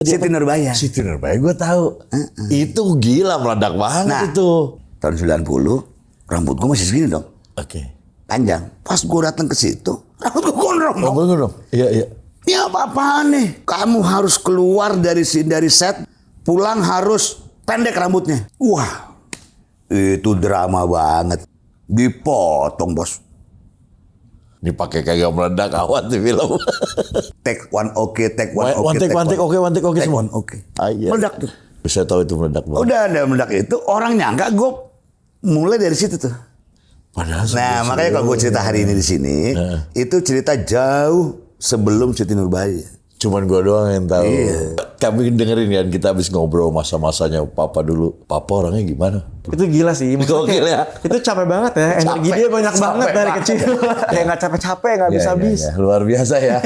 Siti Nurbaya. Siti Nurbaya gue tahu. Itu gila meledak banget itu. Tahun 90 rambut gue masih segini dong. Oke. Panjang. Pas gue datang ke situ rambut gue gondrong. Oh gondrong. Iya. Ini apa-apaan nih? Kamu harus keluar dari set, pulang harus pendek rambutnya. Wah, itu drama banget. Dipotong bos. Dipakai kagak meledak awan di film. Take one oke. One take semua. Oke. Iya. Meledak tuh. Bisa tahu itu meledak banget. Udah ada meledak itu, orang nyangka gue mulai dari situ tuh. Padahal makanya kalau gue cerita hari ini di sini, itu cerita jauh sebelum Siti Nurbaya. Cuman gue doang yang tahu. Iya. Kami dengerin kan, kita habis ngobrol masa-masanya Papa dulu. Papa orangnya gimana? Itu gila sih. Gokil ya. Itu capek banget ya. Energi dia banyak banget dari kecil. Kayak nggak capek-capek, nggak habis-habis. Ya. Luar biasa ya.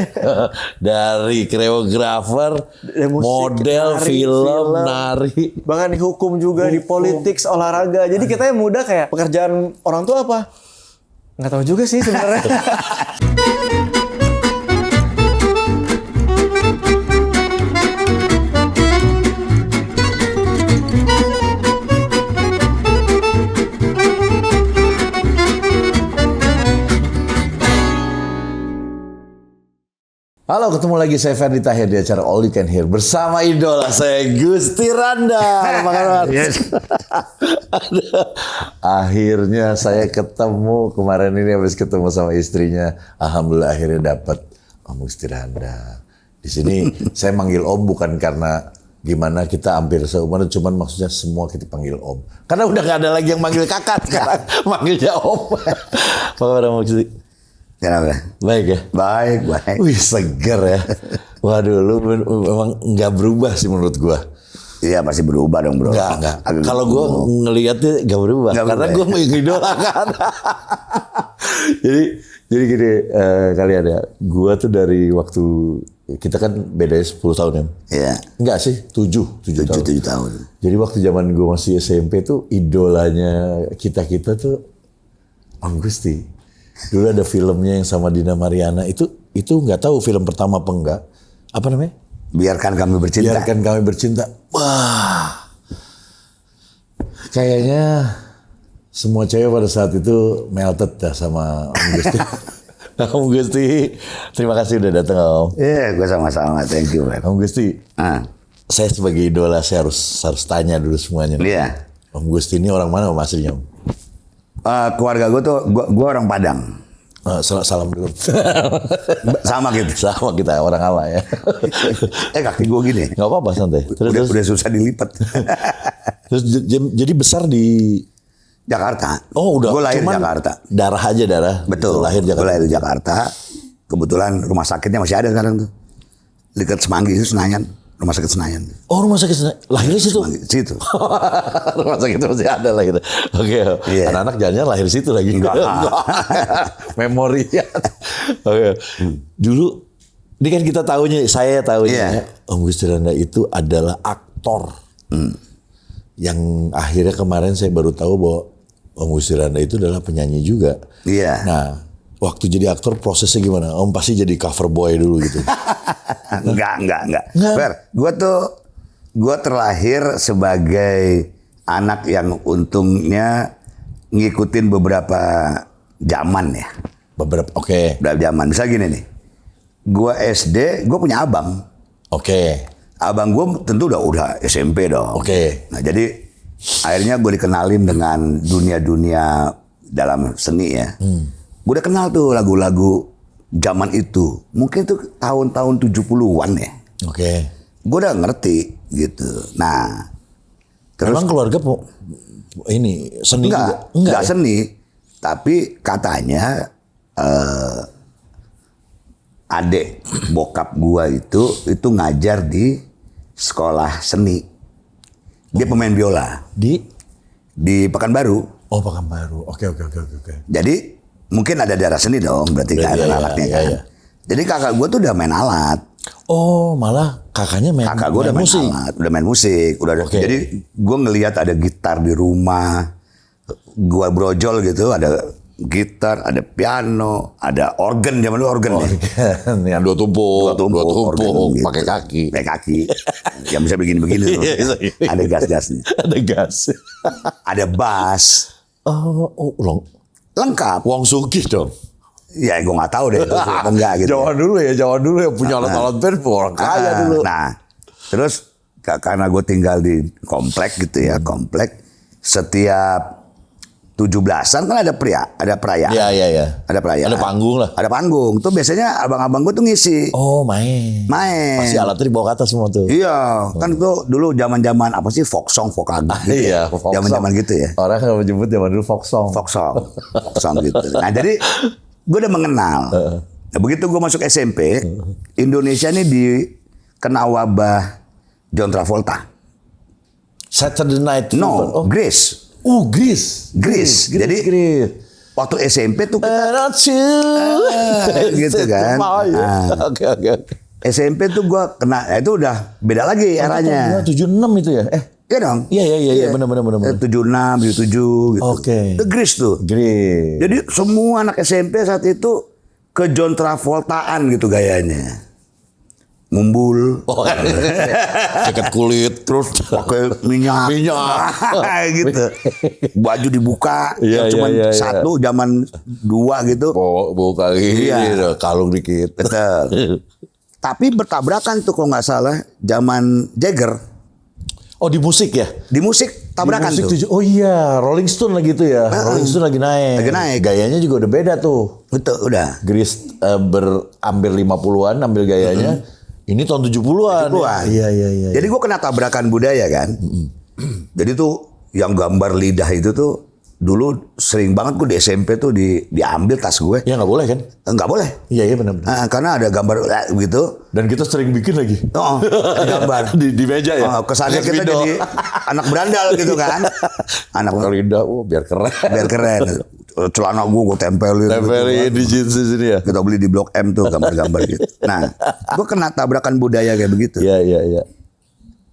Dari koreografer, model, film, nari. Bahkan di hukum juga, di politik, olahraga. Jadi kita yang muda kayak pekerjaan orang tua apa? Nggak tahu juga sih sebenarnya. Halo, ketemu lagi saya Ferdi Tahir di acara All You Can Hear bersama idola saya Gusti Randa. Apa kabar? Yes. Akhirnya saya ketemu kemarin ini habis ketemu sama istrinya. Alhamdulillah akhirnya dapat Om Gusti Randa. Di sini saya manggil Om bukan karena gimana kita hampir seumuran, cuman maksudnya semua kita panggil Om. Karena udah gak ada lagi yang manggil kakak, sekarang manggilnya Om. Apa kabar Om Gusti? Kenapa? Baik ya? Baik. Wih seger ya. Waduh lu memang nggak berubah sih menurut gua. Iya pasti berubah dong bro. Enggak. Kalau gua ngelihatnya nggak berubah. Karena gua mengidolakan. jadi gini kalian ya. Gua tuh dari waktu kita kan bedanya 10 tahun ya. Iya. Enggak sih 7 tahun. Jadi waktu zaman gua masih SMP tuh idolanya kita tuh Om Gusti. Dulu ada filmnya yang sama Dina Mariana, itu nggak tahu film pertama apa enggak. Apa namanya? Biarkan Kami Bercinta. Wah. Kayaknya semua cewek pada saat itu melted dah sama Om Gusti. Om Gusti, terima kasih udah datang Om. Iya, gue sama-sama. Thank you, man. Om Gusti. Saya sebagai idola saya harus tanya dulu semuanya. Iya. Om Gusti ini orang mana Om aslinya Om? Keluarga gue tuh, gue orang Padang. Salam dulu. Sama gitu. Sama kita orang Awa ya. Kaki gue gini. Gak apa-apa santai. Terus udah susah dilipat. Terus jadi besar di Jakarta. Oh udah. Gue lahir di Jakarta. Darah. Betul. Lahir Jakarta. Gue lahir di Jakarta. Kebetulan rumah sakitnya masih ada sekarang tuh. Dekat Semanggi itu Senayan. Rumah sakit Senayan. Oh rumah sakit Senayan. Lahirnya situ? Situ. Rumah sakit itu masih ada lah gitu. Oke. Yeah. Anak-anak jangan lahir situ lagi. Enggak. Memori. Oke. Dulu, ini kan kita saya tahunya. Om Gusti Randa itu adalah aktor. Yang akhirnya kemarin saya baru tahu bahwa Om Gusti Randa itu adalah penyanyi juga. Iya. Nah, waktu jadi aktor prosesnya gimana? Om pasti jadi cover boy dulu gitu. Enggak. Fer, gue terlahir sebagai anak yang untungnya ngikutin beberapa zaman ya. Oke. Beberapa zaman. Misal gini nih. Gue SD, gue punya abang. Oke. Abang gue tentu udah SMP dong. Oke. Nah jadi akhirnya gue dikenalin dengan dunia-dunia dalam seni ya. Gue udah kenal tuh lagu-lagu zaman itu. Mungkin itu tahun-tahun 70-an ya. Oke. Gue udah ngerti gitu. Nah, terus emang keluarga ini seni juga? Enggak ya? seni. Tapi katanya adik bokap gue itu ngajar di sekolah seni. Dia pemain biola. Di Pekanbaru. Oh, Pekanbaru. Oke. Jadi mungkin ada darah seni dong, berarti kan ada alatnya kan. Iya. Jadi kakak gue tuh udah main alat. Oh, malah kakaknya kakak gue udah main musik. Alat, udah main musik, Jadi gue ngelihat ada gitar di rumah, gue brojol gitu, ada gitar, ada piano, ada organ, zaman dulu organ ya. Yang dua tumpuk, organ gitu. pakai kaki. Pakai kaki. Yang bisa begini-begini tuh. Ada gas-gasnya. Ada gas. Ada bass. Lengkap. Wong Sugih dong. Ya gue gak tahu deh. Apa enggak gitu. Zaman dulu ya punya alat-alat band orang kaya dulu. Nah, terus karena gue tinggal di komplek gitu ya, komplek setiap 17-an kan ada perayaan. Iya. Ada perayaan. Ada panggung lah. Ada panggung. Tuh biasanya abang-abang gue tuh ngisi. Oh, main. Pasti alatnya dibawa ke atas semua tuh. Iya, kan tuh dulu zaman-zaman apa sih folk song, folk lagu gitu. Iya, ya. folk Zaman-zaman song. gitu ya. Orang kan menyebut zaman dulu folk song. Folk song gitu. Nah, jadi gue udah mengenal. Nah, begitu gue masuk SMP, Indonesia ini kena wabah John Travolta. Saturday Night Fever. No, Grease. Grease. Jadi waktu SMP tuh kita gitu kan. Oke. SMP tuh gue kena, itu udah beda lagi eranya. 76 itu ya? Iya dong. Iya, benar. 76, 77 gitu. Oke. The Grease tuh. Grease. Jadi semua anak SMP saat itu ke John Travoltaan gitu gayanya. Ngumbul. Jaket kulit. Terus pakai minyak. Gitu. Baju dibuka. Iya, Cuman iya. satu, zaman dua gitu. Bawa kali. Iya. Kalung dikit. Betul. Tapi bertabrakan tuh kalau nggak salah zaman Jagger. Oh, di musik ya? Di musik tabrakan Di musik tuh. Oh iya, Rolling Stone lagi itu ya. Rolling Stone lagi naik. Lagi naik. Gayanya juga udah beda tuh. Betul, udah. Grease ambil 50-an, ambil gayanya. Ini tahun 70-an. 70-an. Iya. Jadi gue kena tabrakan budaya kan. Jadi tuh yang gambar lidah itu tuh dulu sering banget gue di SMP tuh diambil tas gue. Ya nggak boleh kan? Nggak boleh. Iya benar. Karena ada gambar gitu. Dan kita sering bikin lagi. Oh, ada gambar. di meja ya. Kesannya Lihat kita video. jadi anak berandal gitu kan. Anak Lidah, biar keren. biar keren. Celana gue tempelin. Tempelin di jeans di sini ya. Kita beli di Blok M tuh gambar-gambar gitu. Nah, gue kena tabrakan budaya kayak begitu. Iya.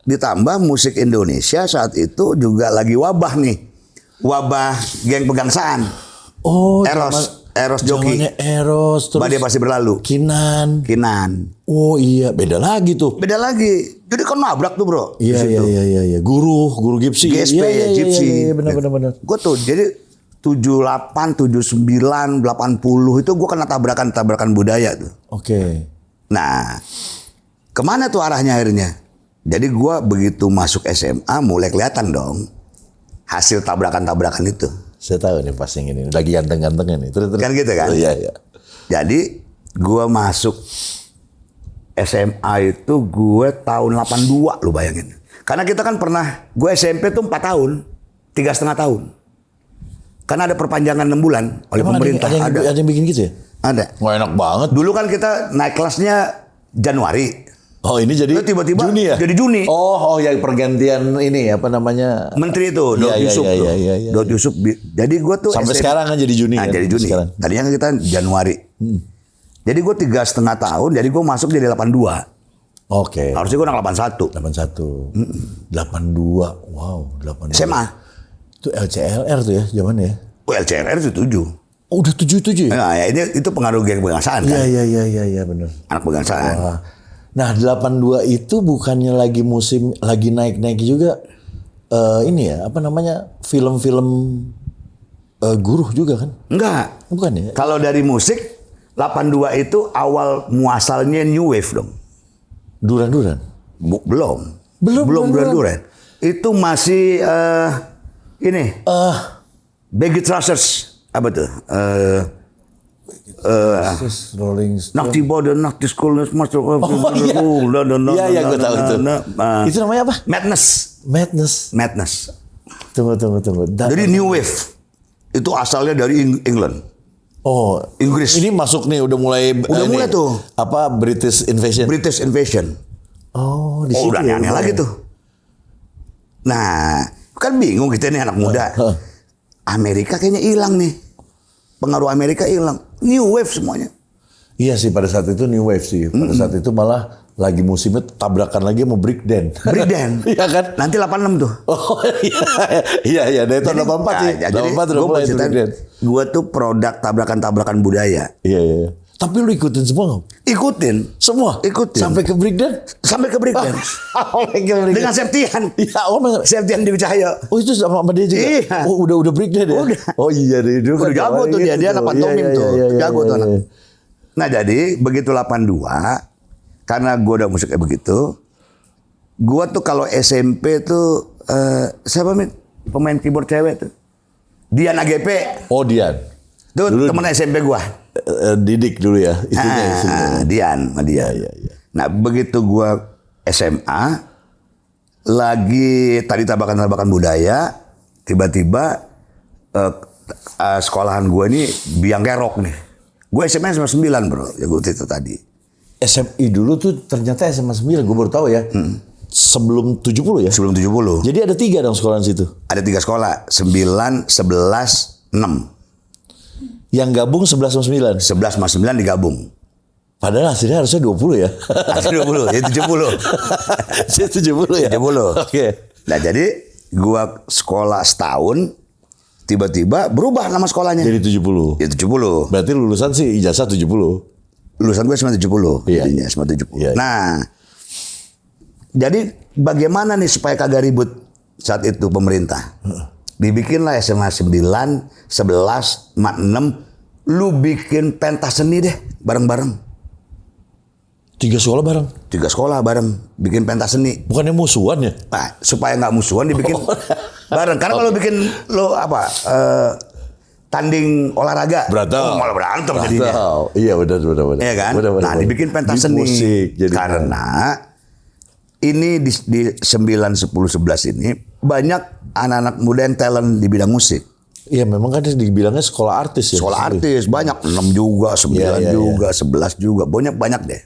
Ditambah musik Indonesia saat itu juga lagi wabah nih. Wabah geng pegangsaan. Oh, Eros Joki. zamannya Eros terus. Badai pasti berlalu. Kinan. Oh iya, beda lagi tuh. Beda lagi. Jadi kan nabrak tuh bro. Iya. Guru Gypsy. GSP, Gypsy. Iya, benar. Gue tuh jadi 78, 79, 80 itu gue kena tabrakan budaya tuh. Oke. Nah, kemana tuh arahnya akhirnya? Jadi gue begitu masuk SMA mulai kelihatan dong hasil tabrakan-tabrakan itu. Saya tahu nih pas yang ini lagi ganteng-gantengnya nih. Terus. Kan gitu kan? Oh, iya. Jadi gue masuk SMA itu gue tahun 82 lu bayangin. Karena kita kan pernah, gue SMP tuh 4 tahun, 3,5 tahun. Karena ada perpanjangan 6 bulan oleh Emang pemerintah. ada yang bikin gitu ya? Ada. Nggak enak banget. Dulu kan kita naik kelasnya Januari. Oh ini jadi Lalu tiba-tiba Juni ya? jadi Juni. Oh yang pergantian ini apa namanya? Menteri itu, Daud Iya, Yusuf iya, tuh. iya. Daud Yusuf. Jadi gue tuh Sampai sekarang kan jadi Juni Nah, kan? jadi Juni. Sekarang. Tadinya kan kita Januari. Jadi gue 3,5 tahun, jadi gue masuk jadi 82. Oke. Harusnya gue anak 81. 81. 82. Wow, 82. SMA. Itu LCLR tuh ya zamannya ya? Oh, LCRR itu 7. Oh, udah 77 ya? Nah, ya itu pengaruh geng pegangsaan kan. Iya benar. Anak pegangsaan. Wah. Nah 82 itu bukannya lagi musim lagi naik-naik juga ini ya apa namanya film-film guru juga kan? Enggak. Bukan ya? Kalau dari musik 82 itu awal muasalnya new wave dong. Duran-duran? Belum Belum. Duran-duran. Itu masih ini Baggy Trousers apa tuh? Rolling Stone. Nak tiba dan nak di sekolah masuk. Iya, gue tahu itu. Itu namanya apa? Madness. Tunggu. Jadi new wave itu asalnya dari England. Oh, Inggris. Ini masuk nih udah mulai mulai tuh. Apa British Invasion. Oh, di situ. Udah ya, aneh lagi tuh. Nah, kan bingung kita nih anak muda. Amerika kayaknya hilang nih. Pengaruh Amerika hilang. New wave semuanya. Iya sih pada saat itu new wave sih. Pada saat itu malah lagi musimnya tabrakan lagi sama breakdance. Iya kan? Nanti 86 tuh. Oh iya. Dari tahun 84 sih. Jadi 84 udah gue mulai itu cerita, breakdance. Gue tuh produk tabrakan-tabrakan budaya. Iya. Tapi lu ikutin semua nggak? Ikutin. Semua? Ikutin. Sampai ke breakdance? Sampai ke breakdance. Dengan Septian. Iya, Septian Dewi Cahaya. Oh itu sama dia juga? Iya. Oh udah breakdance ya? Udah. Oh iya deh. Dulu Udah jago tuh dia anak pantomim tuh. Jago tuh anak. Nah jadi begitu 82, karena gue udah musiknya begitu, gue tuh kalau SMP tuh, siapa pemain keyboard cewek tuh? Dian AGP. Oh Dian. Tuh temen SMP gue. Didik dulu ya. Itunya. Dian. Iya. Nah begitu gue SMA, lagi tadi tabakan-tabakan budaya, tiba-tiba sekolahan gue ini biang kerok nih. Gue SMA 99 bro, ya gue itu tadi. SMI dulu tuh ternyata SMA 9, gue baru tahu ya. Sebelum 70 ya? Sebelum 70. Jadi ada 3 dong sekolah di situ? Ada 3 sekolah, 9, 11, 6. Yang gabung 11 sama 9? 11 sama 9 digabung. Padahal hasilnya harusnya 20 ya? Hasilnya 20, ya 70. 70 ya? 70. Oke. Nah jadi gua sekolah setahun, tiba-tiba berubah nama sekolahnya. Jadi 70? Ya 70. Berarti lulusan sih ijazah 70? Lulusan gue SMA 70. Iya. Jadinya SMA 70. Iya. Nah, jadi bagaimana nih supaya kagak ribut saat itu pemerintah? Dibikinlah SMA 9, 11, 6, lu bikin pentas seni deh bareng-bareng. 3 sekolah bareng? 3 sekolah bareng bikin pentas seni. Bukannya musuhan ya? Nah, supaya nggak musuhan dibikin bareng. Karena kalau bikin lo tanding olahraga, Berantem. malah berantem jadinya. Iya benar. Iya kan? Benar. Nah, dibikin pentas Di seni. musik, jadi Karena ini di 9, 10, 11 ini banyak anak-anak muda yang talent di bidang musik. Iya memang kan dibilangnya sekolah artis ya. Sekolah artis banyak, 6 juga, 9 juga, 11 juga, banyak deh.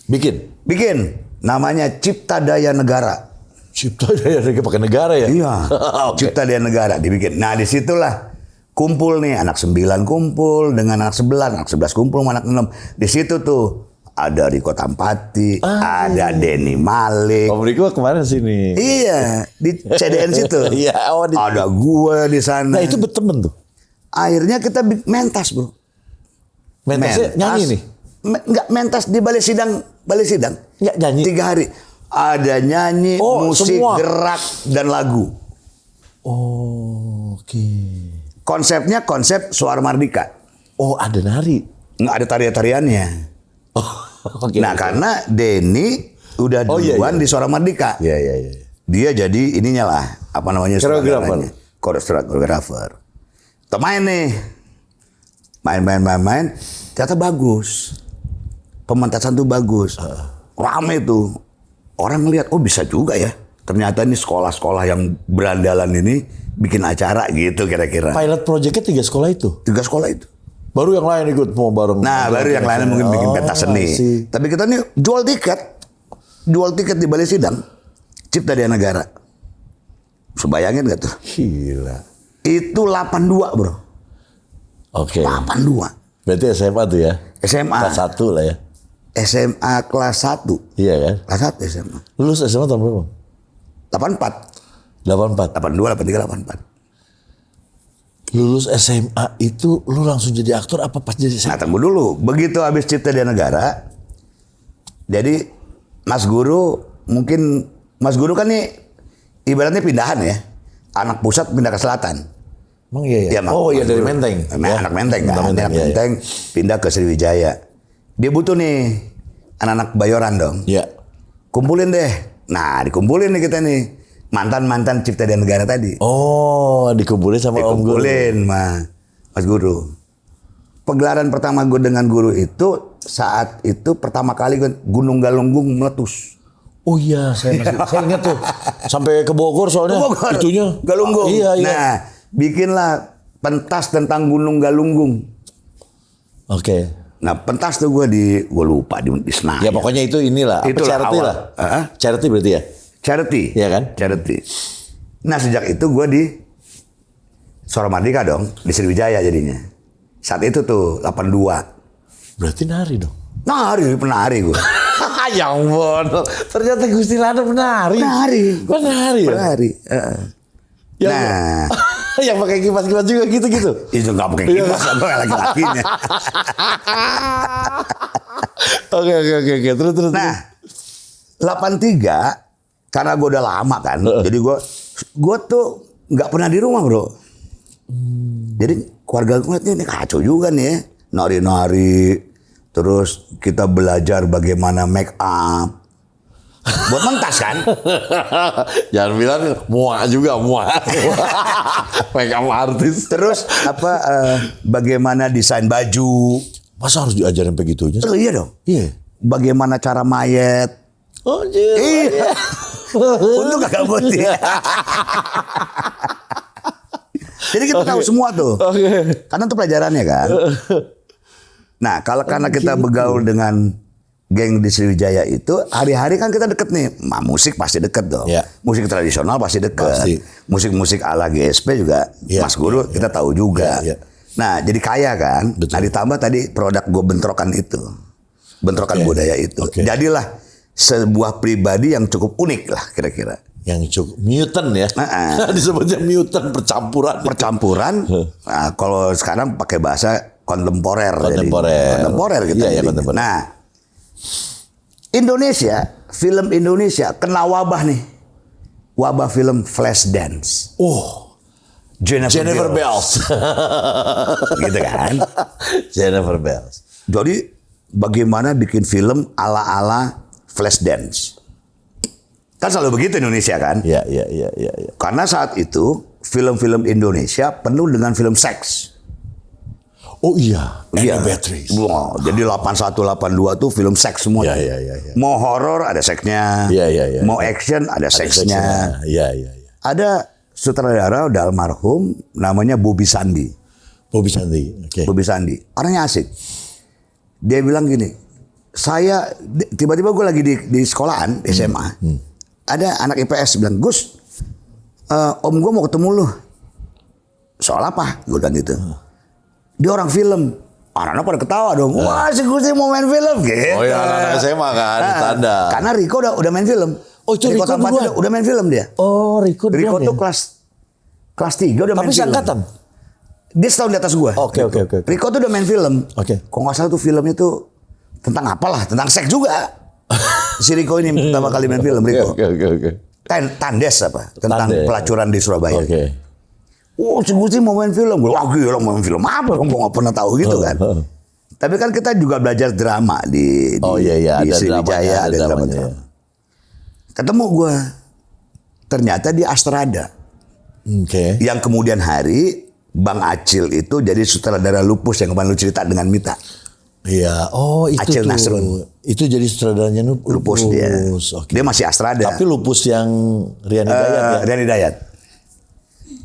Bikin namanya Cipta Daya Negara. Cipta Daya Negara pakai negara ya? Iya. Oke. Cipta Daya Negara dibikin. Nah, disitulah kumpul nih anak 9 kumpul dengan anak 11, anak 11 kumpul sama anak 6. Di situ tuh ada Riko Tampati, ada Denny Malik. Om Riko kemarin sini. Iya, di CDN situ. Iya, Ada gue di sana. Nah, itu berteman tuh. Akhirnya kita mentas, Bro. Mentasnya nyanyi nih. Enggak, mentas di balai sidang. Enggak nyanyi. 3 hari. Ada nyanyi, musik, semua. gerak, dan lagu. Oh, oke. Konsepnya konsep Suara Mardika. Oh, ada nari. Nggak ada tarian-tariannya. Oh, oke. Nah, karena Denny udah duluan di Suara Mardika. Iya. Dia jadi ininya lah, apa namanya? Koreografer. Koreografer. Kita main nih. Main. Ternyata bagus. Pementasan tuh bagus. Rame tuh. Orang ngeliat, oh bisa juga ya. Ternyata ini sekolah-sekolah yang berandalan ini bikin acara gitu kira-kira. Pilot projectnya 3 sekolah itu? 3 sekolah itu. Baru yang lain ikut mau bareng. Nah, baru yang lain mungkin bikin pentas seni. Tapi kita nih jual tiket di balai sidang. Cipta Daya Negara. Sebayangin gak tuh? Gila. Itu 82 bro. Oke. 82. Berarti SMA tuh ya? SMA. Kelas 1 lah ya? SMA kelas 1. Iya kan? Kelas 1 SMA. Lulus SMA tahun berapa? 84. 84. 82, 83, 84. Lulus SMA itu lu langsung jadi aktor apa pas jadi SMA? Nah, tunggu dulu. Begitu habis Cipta Daya Negara, jadi Mas Guru kan nih ibaratnya pindahan ya. Anak pusat pindah ke selatan. Emang iya ya? Oh iya dari Menteng. Anak Menteng kan. Anak iya. Menteng pindah ke Sriwijaya. Dia butuh nih anak-anak Bayoran dong. Iya. Kumpulin deh. Nah, dikumpulin nih kita nih. Mantan-mantan Cipta Daya Negara tadi. Oh, dikumpulin sama Om Guru. Dikumpulin Mas Guru. Pegelaran pertama gue dengan guru itu saat itu pertama kali Gunung Galunggung meletus. Oh iya, saya ingat tuh. Sampai ke Bogor soalnya. Bogor. Itunya. Galunggung. Iya. Nah, bikinlah pentas tentang Gunung Galunggung. Oke. Nah, pentas tuh gue lupa di Senayan. Ya pokoknya itu inilah. Apa Itulah charity awal. lah. Charity berarti ya? Charity. Iya kan? Charity. Nah, sejak itu gue di Suara Mardika dong, di Sriwijaya jadinya. Saat itu tuh 82. Berarti nari dong. Penari gue. Ya ampun. Ternyata Gusti Lana penari. Penari. Penari ya? Penari. Ya, Nah, Yang pakai kipas-kipas juga gitu-gitu. Itu nggak pakai kipas, gue laki-lakinya. Oke. Terus. Nah, 83 karena gue udah lama kan, jadi gue tuh nggak pernah di rumah bro. Jadi keluarga gue ini kacau juga nih ya. Nari-nari, terus kita belajar bagaimana make up. Buat mentas kan? Jangan bilang muak juga muak. Make up artis. Terus bagaimana desain baju. Masa harus diajarin begitunya? Oh iya dong. Iya. Bagaimana cara mayat. Oh iya. Iya. Untuk kagak putih. Jadi kita tahu semua tuh. Karena itu pelajarannya kan. Nah, karena kita bergaul dengan geng di Sriwijaya itu, hari-hari kan kita deket nih. Musik pasti deket dong. Ya. Musik tradisional pasti deket. Pasti. Musik-musik ala GSP juga, Ya, Mas Guru kita tahu juga. Ya. Nah, jadi kaya kan. Betul. Nah, ditambah tadi produk gue bentrokan itu. Bentrokan budaya itu. Jadilah sebuah pribadi yang cukup unik lah kira-kira. Yang cukup mutant ya. Disebutnya mutant, percampuran. Nah, kalau sekarang pakai bahasa kontemporer. Kontemporer gitu. Iya, kontemporer. Nah, film Indonesia kena wabah nih. Wabah film Flashdance. Oh, Jennifer Bells. Gitu kan. Jennifer Bells. Jadi bagaimana bikin film ala-ala Flashdance. Kan selalu begitu Indonesia kan. Iya. Karena saat itu film-film Indonesia penuh dengan film seks. Oh iya, Iya. Beatrice. Wow, jadi 81, 82 tuh film seks semua. Iya. Mau horor ada seksnya. Iya. Mau action ada seksnya. Iya. Ada sutradara udah almarhum namanya Bobby Sandi. Bobby Sandi. Oke. Bobby Sandi. Orangnya asik. Dia bilang gini, tiba-tiba gue lagi di sekolahan SMA. Ada anak IPS bilang, Gus, om gue mau ketemu lu. Soal apa? Gue bilang gitu. Dia orang film. Anak-anak pada ketawa dong. Wah, si Gusti mau main film gitu. Oh iya, anak SMA kan, tanda. Karena Riko udah main film. Oh, itu Riko Tampati duluan? udah main film dia. Oh, Riko Tuh kelas 3 udah main Tapi film. seangkatan. Dia setahun di atas gua. Oke. Riko tuh udah main film. Oke. Kok nggak salah tuh filmnya tuh tentang apalah, tentang seks juga. Si Riko ini pertama kali main film, Riko. Oke. Tandes apa? Tentang Tandes. pelacuran di Surabaya. Oke. Oh, si Gusti mau main film. Wah, gila mau main film apa? Gue nggak pernah tahu gitu kan. Tapi kan kita juga belajar drama di Iya, di ada Sriwijaya, ada dramanya. drama. Ketemu gue. Ternyata di Astrada. Oke. Yang kemudian hari Bang Acil itu jadi sutradara Lupus yang kemarin lu cerita dengan Mita. Iya. Oh, itu Acil tuh. Nasrun. Itu jadi sutradaranya Lupus dia. Oke. Dia masih Astrada. Tapi Lupus yang Rian Hidayat ya. Rian Hidayat.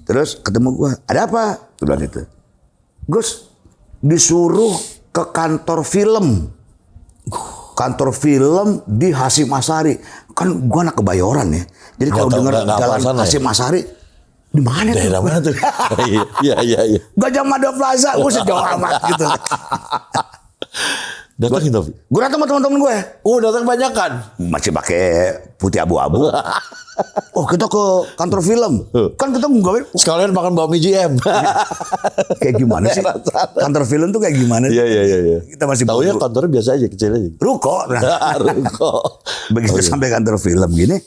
Terus ketemu gue, ada apa? Gue bilang gitu. Gus, disuruh ke kantor film. Kantor film di Hasyim Asyari. Kan gue anak Kebayoran ya. Jadi kalau Nggak tahu, dengar nggak jalan hafal sana ya? Hasyim Asyari, di mana tuh? Daerah mana tuh? Iya. Gajah Mada Plaza, gue sejauh amat gitu. Datangin tapi. Gue datang sama teman-teman gue. Oh, datang banyak kan? Masih pakai putih abu-abu. Oh, kita ke kantor film. Kan kita nggak Sekalian makan bakmi GM. kayak gimana sih? Kantor film tuh kayak gimana? Iya. Kita masih Taunya buru. kantornya biasa aja, kecil aja. Ruko. Nah, Ruko. begitu sampai kantor film gini.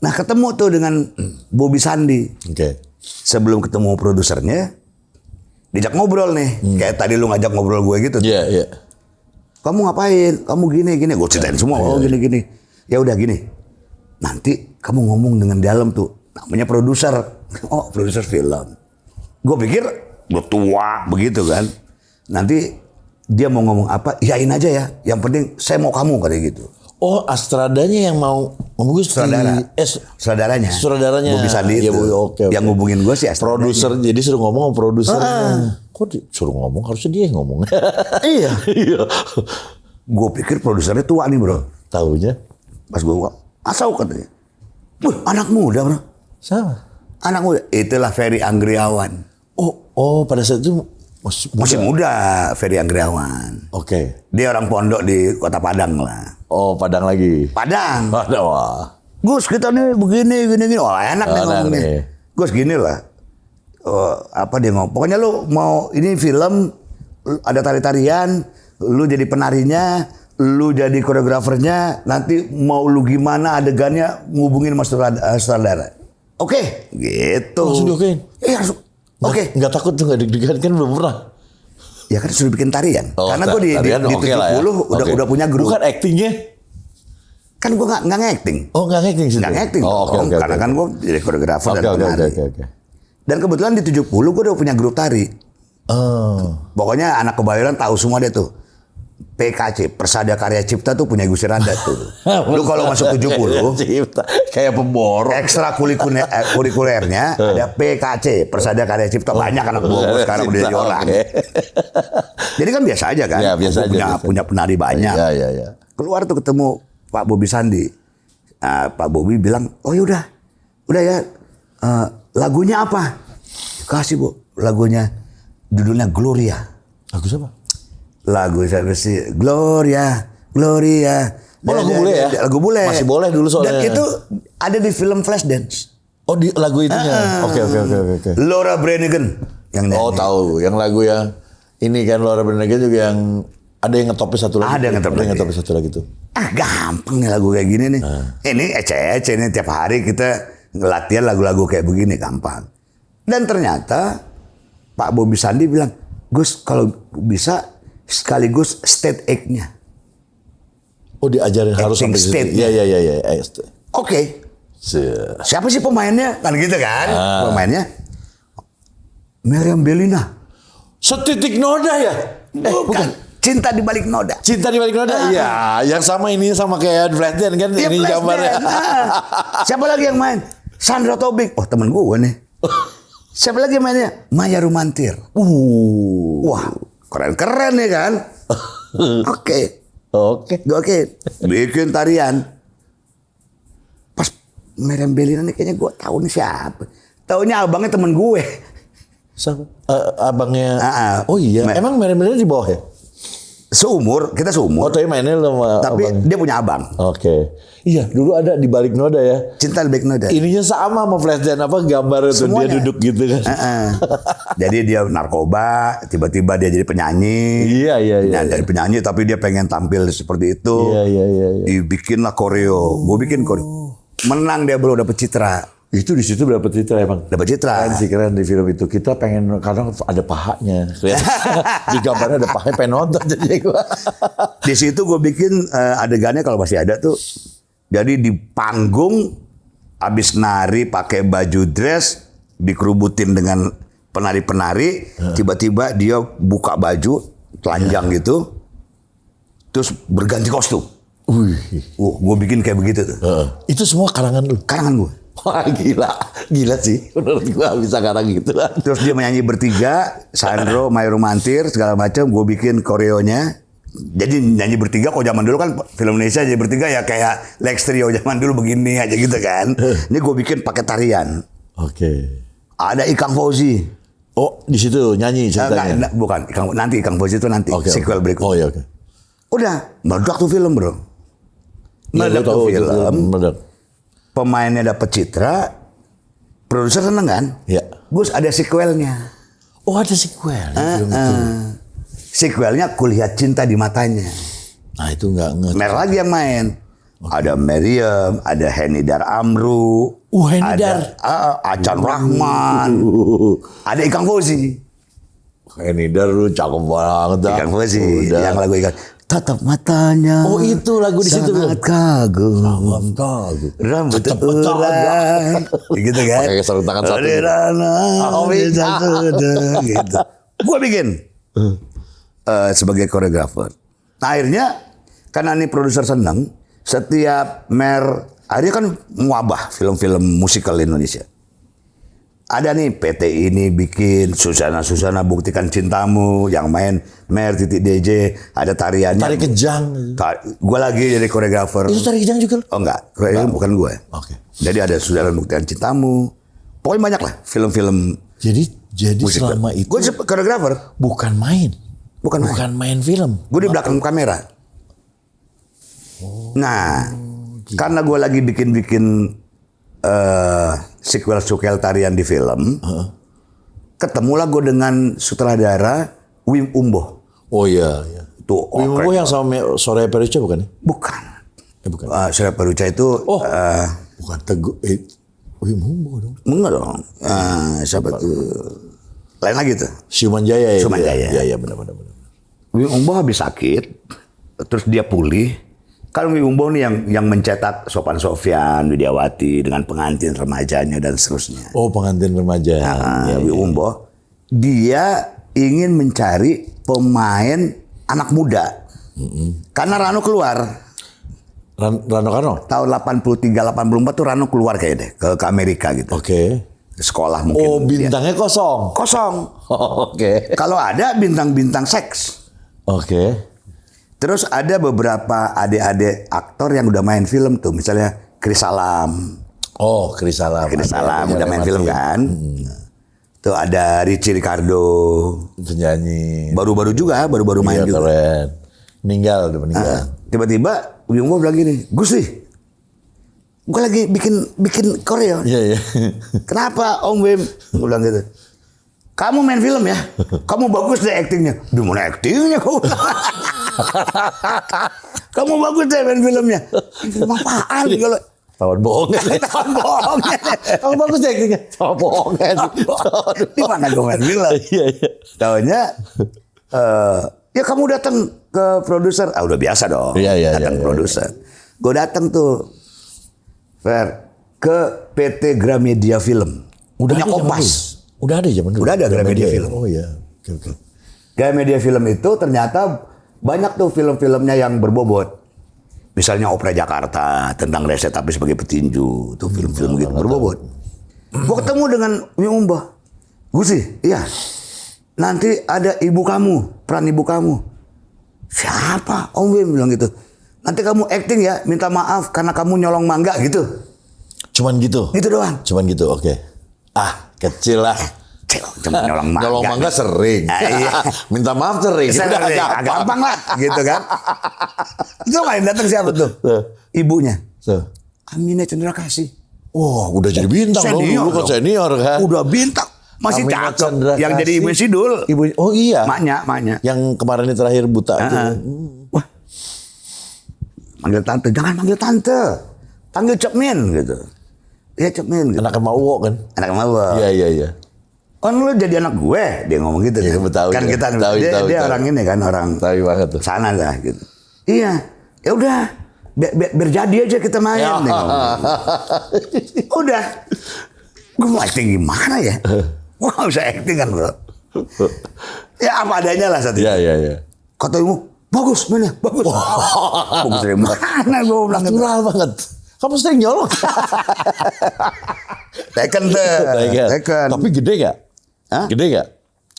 Nah, ketemu tuh dengan Bobby Sandi. Oke. Sebelum ketemu produsernya, diajak ngobrol nih. Kayak tadi lu ngajak ngobrol gue gitu. Iya. Kamu ngapain? Kamu gini. Gue ceritain semua. Oh, gini. Ya udah gini. Nanti kamu ngomong dengan dalam tuh. Namanya produser. Oh, produser film. Gue pikir gue tua begitu kan. Nanti dia mau ngomong apa, yain aja ya. Yang penting saya mau kamu kayak gitu. Oh, Astradanya yang mau ngomong gue Sutradara. Sutradaranya. Sutradaranya. Bobby Sandi Iya, itu. oke. Yang ngubungin gue sih Astradanya. Produser, jadi suruh ngomong sama produsernya. Kok suruh ngomong, harusnya dia yang ngomong. Iya. Iya. Gue pikir produsernya tua nih bro. Taunya Pas gue asal katanya. Wih, anak muda bro. sama. Anak muda. Itulah Ferry Anggriawan. Oh, pada saat itu Masih muda Ferry Anggriawan. Oke. Dia orang pondok di Kota Padang lah. Oh, Padang lagi. Padang. Wah. Gus kita nih begini. Wah enak nih Enak ngomongnya. nih. Gus gini lah. apa dia ngomong, pokoknya lu mau ini film ada tari-tarian, lu jadi penarinya, lu jadi koreografernya, nanti mau lu gimana adegannya ngubungin mas sutradara. Oke, gitu. Langsung diokein? Iya, langsung. Oke. Nggak takut tuh, nggak deg-degan kan belum pernah. Ya kan sudah bikin tarian. Oh, karena gue di tarian oke 70 lah ya. udah punya grup. Bukan actingnya? Kan gue nggak acting. Oh, nggak acting sih? Nggak acting. Oh, oke, oke. Karena kan gue jadi koreografer dan Oke. penari. Dan kebetulan di 70 gue udah punya grup tari. Oh. Pokoknya anak Kebayoran tahu semua deh tuh. PKC, Persada Karya Cipta tuh punya Gusti Randa tuh. Lu kalau masuk 70, Cipta. Kayak pemborong. ekstra kurikulernya ada PKC, Persada Karya Cipta. Banyak anak buah gua sekarang udah jadi orang. Oke. Jadi kan biasa aja kan. Ya, biasa Gua aja, punya penari banyak. Iya. Keluar tuh ketemu Pak Bobi Sandi. Nah, Pak Bobi bilang, oh yaudah, udah ya, lagunya apa? Kasih Bu, lagunya judulnya Gloria. Lagu siapa? Lagu siapa sih? Gloria. Oh, lagu bule ya? Lagu bule. Masih boleh dulu soalnya. Dan itu ada di film Flashdance. Oh, di lagu itunya. Oke. Laura Branigan yang nyanyi. Oh, tahu. Yang lagu yang ini kan Laura Branigan juga yang ada yang ngetopnya satu lagi. Ada yang ngetopnya satu lagi tuh. Gampang nih lagu kayak gini nih. Ini ece-ece nih tiap hari kita latihan lagu-lagu kayak begini gampang. Dan ternyata Pak Bobi Sandi bilang, Gus kalau bisa sekaligus state act-nya. Oh, diajarin harus Acting sampai situ. state. Iya. Oke. Siapa sih pemainnya? Kan gitu kan. Pemainnya Meriam Bellina. Setitik noda ya? Bukan. Cinta di balik noda. Cinta di balik noda? Iya, yang sama ini sama kayak Flashdance kan Dia ini Flashdance. gambarnya. Siapa lagi yang main? Sandra Tobing. Oh, temen gue nih. Siapa lagi yang mainnya? Maya Rumantir. Wah, keren-keren ya kan? Oke. Oke. Bikin tarian. Pas Meriam Bellina nih kayaknya gue tahu nih siapa. Taunya abangnya temen gue. Siapa? Abangnya. Oh iya. Emang Meriam di bawah ya? Kita seumur. Oh, tapi mainnya sama Tapi abangnya. dia punya abang. Oke. Iya, dulu ada di balik noda ya. Cinta di balik noda. Ininya sama Flashdance apa gambar itu dia Semuanya. duduk gitu kan. Jadi dia narkoba, tiba-tiba dia jadi penyanyi. Iya. Nah, dari penyanyi tapi dia pengen tampil seperti itu. Iya. Dibikinlah koreo. Gue bikin koreo. Menang dia belum dapet citra. Itu di situ berapa citra emang? Dapat citra. Keren sih, keren di film itu. Kita pengen kadang ada pahanya. Di gambarnya ada pahanya, pengen nonton jadi gua. Di situ gue bikin adegannya kalau masih ada tuh. Jadi di panggung abis nari pakai baju dress dikerubutin dengan penari-penari, tiba-tiba dia buka baju telanjang gitu, terus berganti kostum. Gue bikin kayak begitu tuh. Itu semua karangan lu? Karangan gue. Wah, gila sih. Menurut gua bisa karang gitu lah. Terus dia menyanyi bertiga, Sandro, Maya Rumantir, segala macam. Gue bikin koreonya. Jadi nyanyi bertiga, kok zaman dulu kan film Indonesia jadi bertiga ya kayak Lex Trio zaman dulu begini aja gitu kan. Ini gue bikin pakai tarian. Oke. Ada Ikang Fauzi. Oh, di situ nyanyi ceritanya. Bukan, nanti Ikang Fauzi itu nanti sequel berikut. Oh iya, oke. Udah, meledak tuh film bro. Meledak tuh film. Meledak. Pemainnya dapat citra, produser seneng kan? Iya. Gus ada sequelnya. Oh, ada sequel film itu. Sequelnya Kulihat Cinta di Matanya. Nah, itu nggak ngerti. Mer lagi yang main. Ada Meriam, ada Henidar Amru, Henidar. ada Acan Rahman, ada Ikang Fauzi. Henidar lu cakep banget dah. Ikang Fauzi, Udah. yang lagu Ikang. Tatap matanya. Oh, itu lagu di situ. Sangat kagum. Rambut Tetap urai. Gitu kan. Pakai sarung tangan satu. Gitu. Gue bikin. Sebagai koreografer. Nah, akhirnya karena ini produser seneng, setiap akhirnya kan mewabah film-film musikal Indonesia. Ada nih PT ini bikin Susana Buktikan Cintamu, yang main DJ, ada tariannya. Tari Kejang. Gue lagi jadi koreografer. Itu Tari Kejang juga? Oh enggak, bukan gue. Oke. Jadi ada Susana Buktikan Cintamu. Pokoknya banyak lah film-film. Jadi musikal. selama itu Gue koreografer. bukan main. Bukan main film. Gue di belakang kamera. Nah, karena gue lagi bikin sequel tarian di film, ketemulah gue dengan sutradara Wim Umbo. Oh iya, iya. Itu Wim Umbo yang sama Soraya Peruca bukan ya? Bukan. Bukan. Soraya Peruca itu Bukan Teguh. Wim Umbo dong. enggak dong. Siapa tuh? Lain lagi tuh. Siuman Jaya ya. Siuman Jaya. Iya, benar. Wim Umbo habis sakit, terus dia pulih. Kan Wim Umbo nih yang mencetak Sopan Sofyan, Widiawati dengan pengantin remajanya dan seterusnya. Oh, pengantin remaja. Iya, Wim Umbo, dia ingin mencari pemain anak muda. Karena Rano keluar. Rano Karno? Tahun 83-84 tuh Rano keluar kayaknya deh ke Amerika gitu. Oke. Sekolah mungkin. Oh, bintangnya kosong. Kosong. Oh, oke. Kalau ada bintang-bintang seks. Oke. Terus ada beberapa adik-adik aktor yang udah main film tuh. Misalnya Chris Salam. Oh, Chris Salam. Chris Salam udah main film kan. Tuh ada Richie Ricardo. Penyanyi. Baru-baru juga, baru-baru main Iya, juga. keren. Udah meninggal. Tiba-tiba Wim Umbo bilang gini, Gusti, gue lagi bikin koreo. Iya. Kenapa Om Wim? Gue bilang gitu. Kamu main film ya? Kamu bagus deh aktingnya. Di mana aktingnya kau? Kamu bagus deh main filmnya. Film apaan kalau? Tawan bohong. Tahun bohong. Kamu bagus deh aktingnya. Tawan bohong. Di mana gue main film? Iya. Tahunya, ya kamu datang ke produser. Udah biasa dong. Iya. Datang produser. Gue datang tuh, Fer, ke PT Gramedia Film. Udah Punya ada zaman Kompas. dulu? Udah ada zaman dulu. Udah ada Gramedia Film. Oh iya. Oke. Gramedia Film itu ternyata banyak tuh film-filmnya yang berbobot. Misalnya Opera Jakarta tentang Rese tapi sebagai petinju, tuh film-film gitu berbobot. Gue ketemu dengan Wim Umbo. Gusti, iya. Nanti ada ibu kamu, peran ibu kamu. Siapa? Om Wim bilang gitu. Nanti kamu acting ya, minta maaf karena kamu nyolong mangga gitu. Cuman gitu. Gitu doang. Cuman gitu. Oke. Kecil lah. Cuma nyolong mangga. Nyolong mangga sering. Iya. Minta maaf sering. Sering, gampang lah, gitu kan. Itu nggak yang datang siapa tuh? Ibunya. So. Aminah Cendra Kasih. Wah, udah jadi bintang dong. Dulu kan senior kan. Udah bintang. Masih Aminah cakep. Cendra Yang jadi Kasih. ibu Sidul. Oh iya. Maknya. Yang kemarin ini terakhir buta itu. Wah. Manggil tante. Jangan manggil tante. Panggil Cekmin gitu. Iya Cekmin gitu. Anak sama Uwo kan. Anak mau. Iya. Kan lu jadi anak gue. Dia ngomong gitu. Iya, kan. tahu, Kan tahu. kita. Tahu, Dia tahu. orang ini kan. Orang Tahu banget tuh. sana lah gitu. Iya. Ya udah. Biar jadi aja kita main. Ya. Dia ngomong. Udah. Gue mau acting gimana ya? Gue gak bisa acting kan bro. Ya apa adanya lah saat itu. Iya. Kata ibu, bagus mainnya, bagus. Bagus dari mana gue bilang gitu. Natural banget. Kamu sering nyolong. Tekken deh. Tekken. Tapi gede gak? Hah? Gede gak?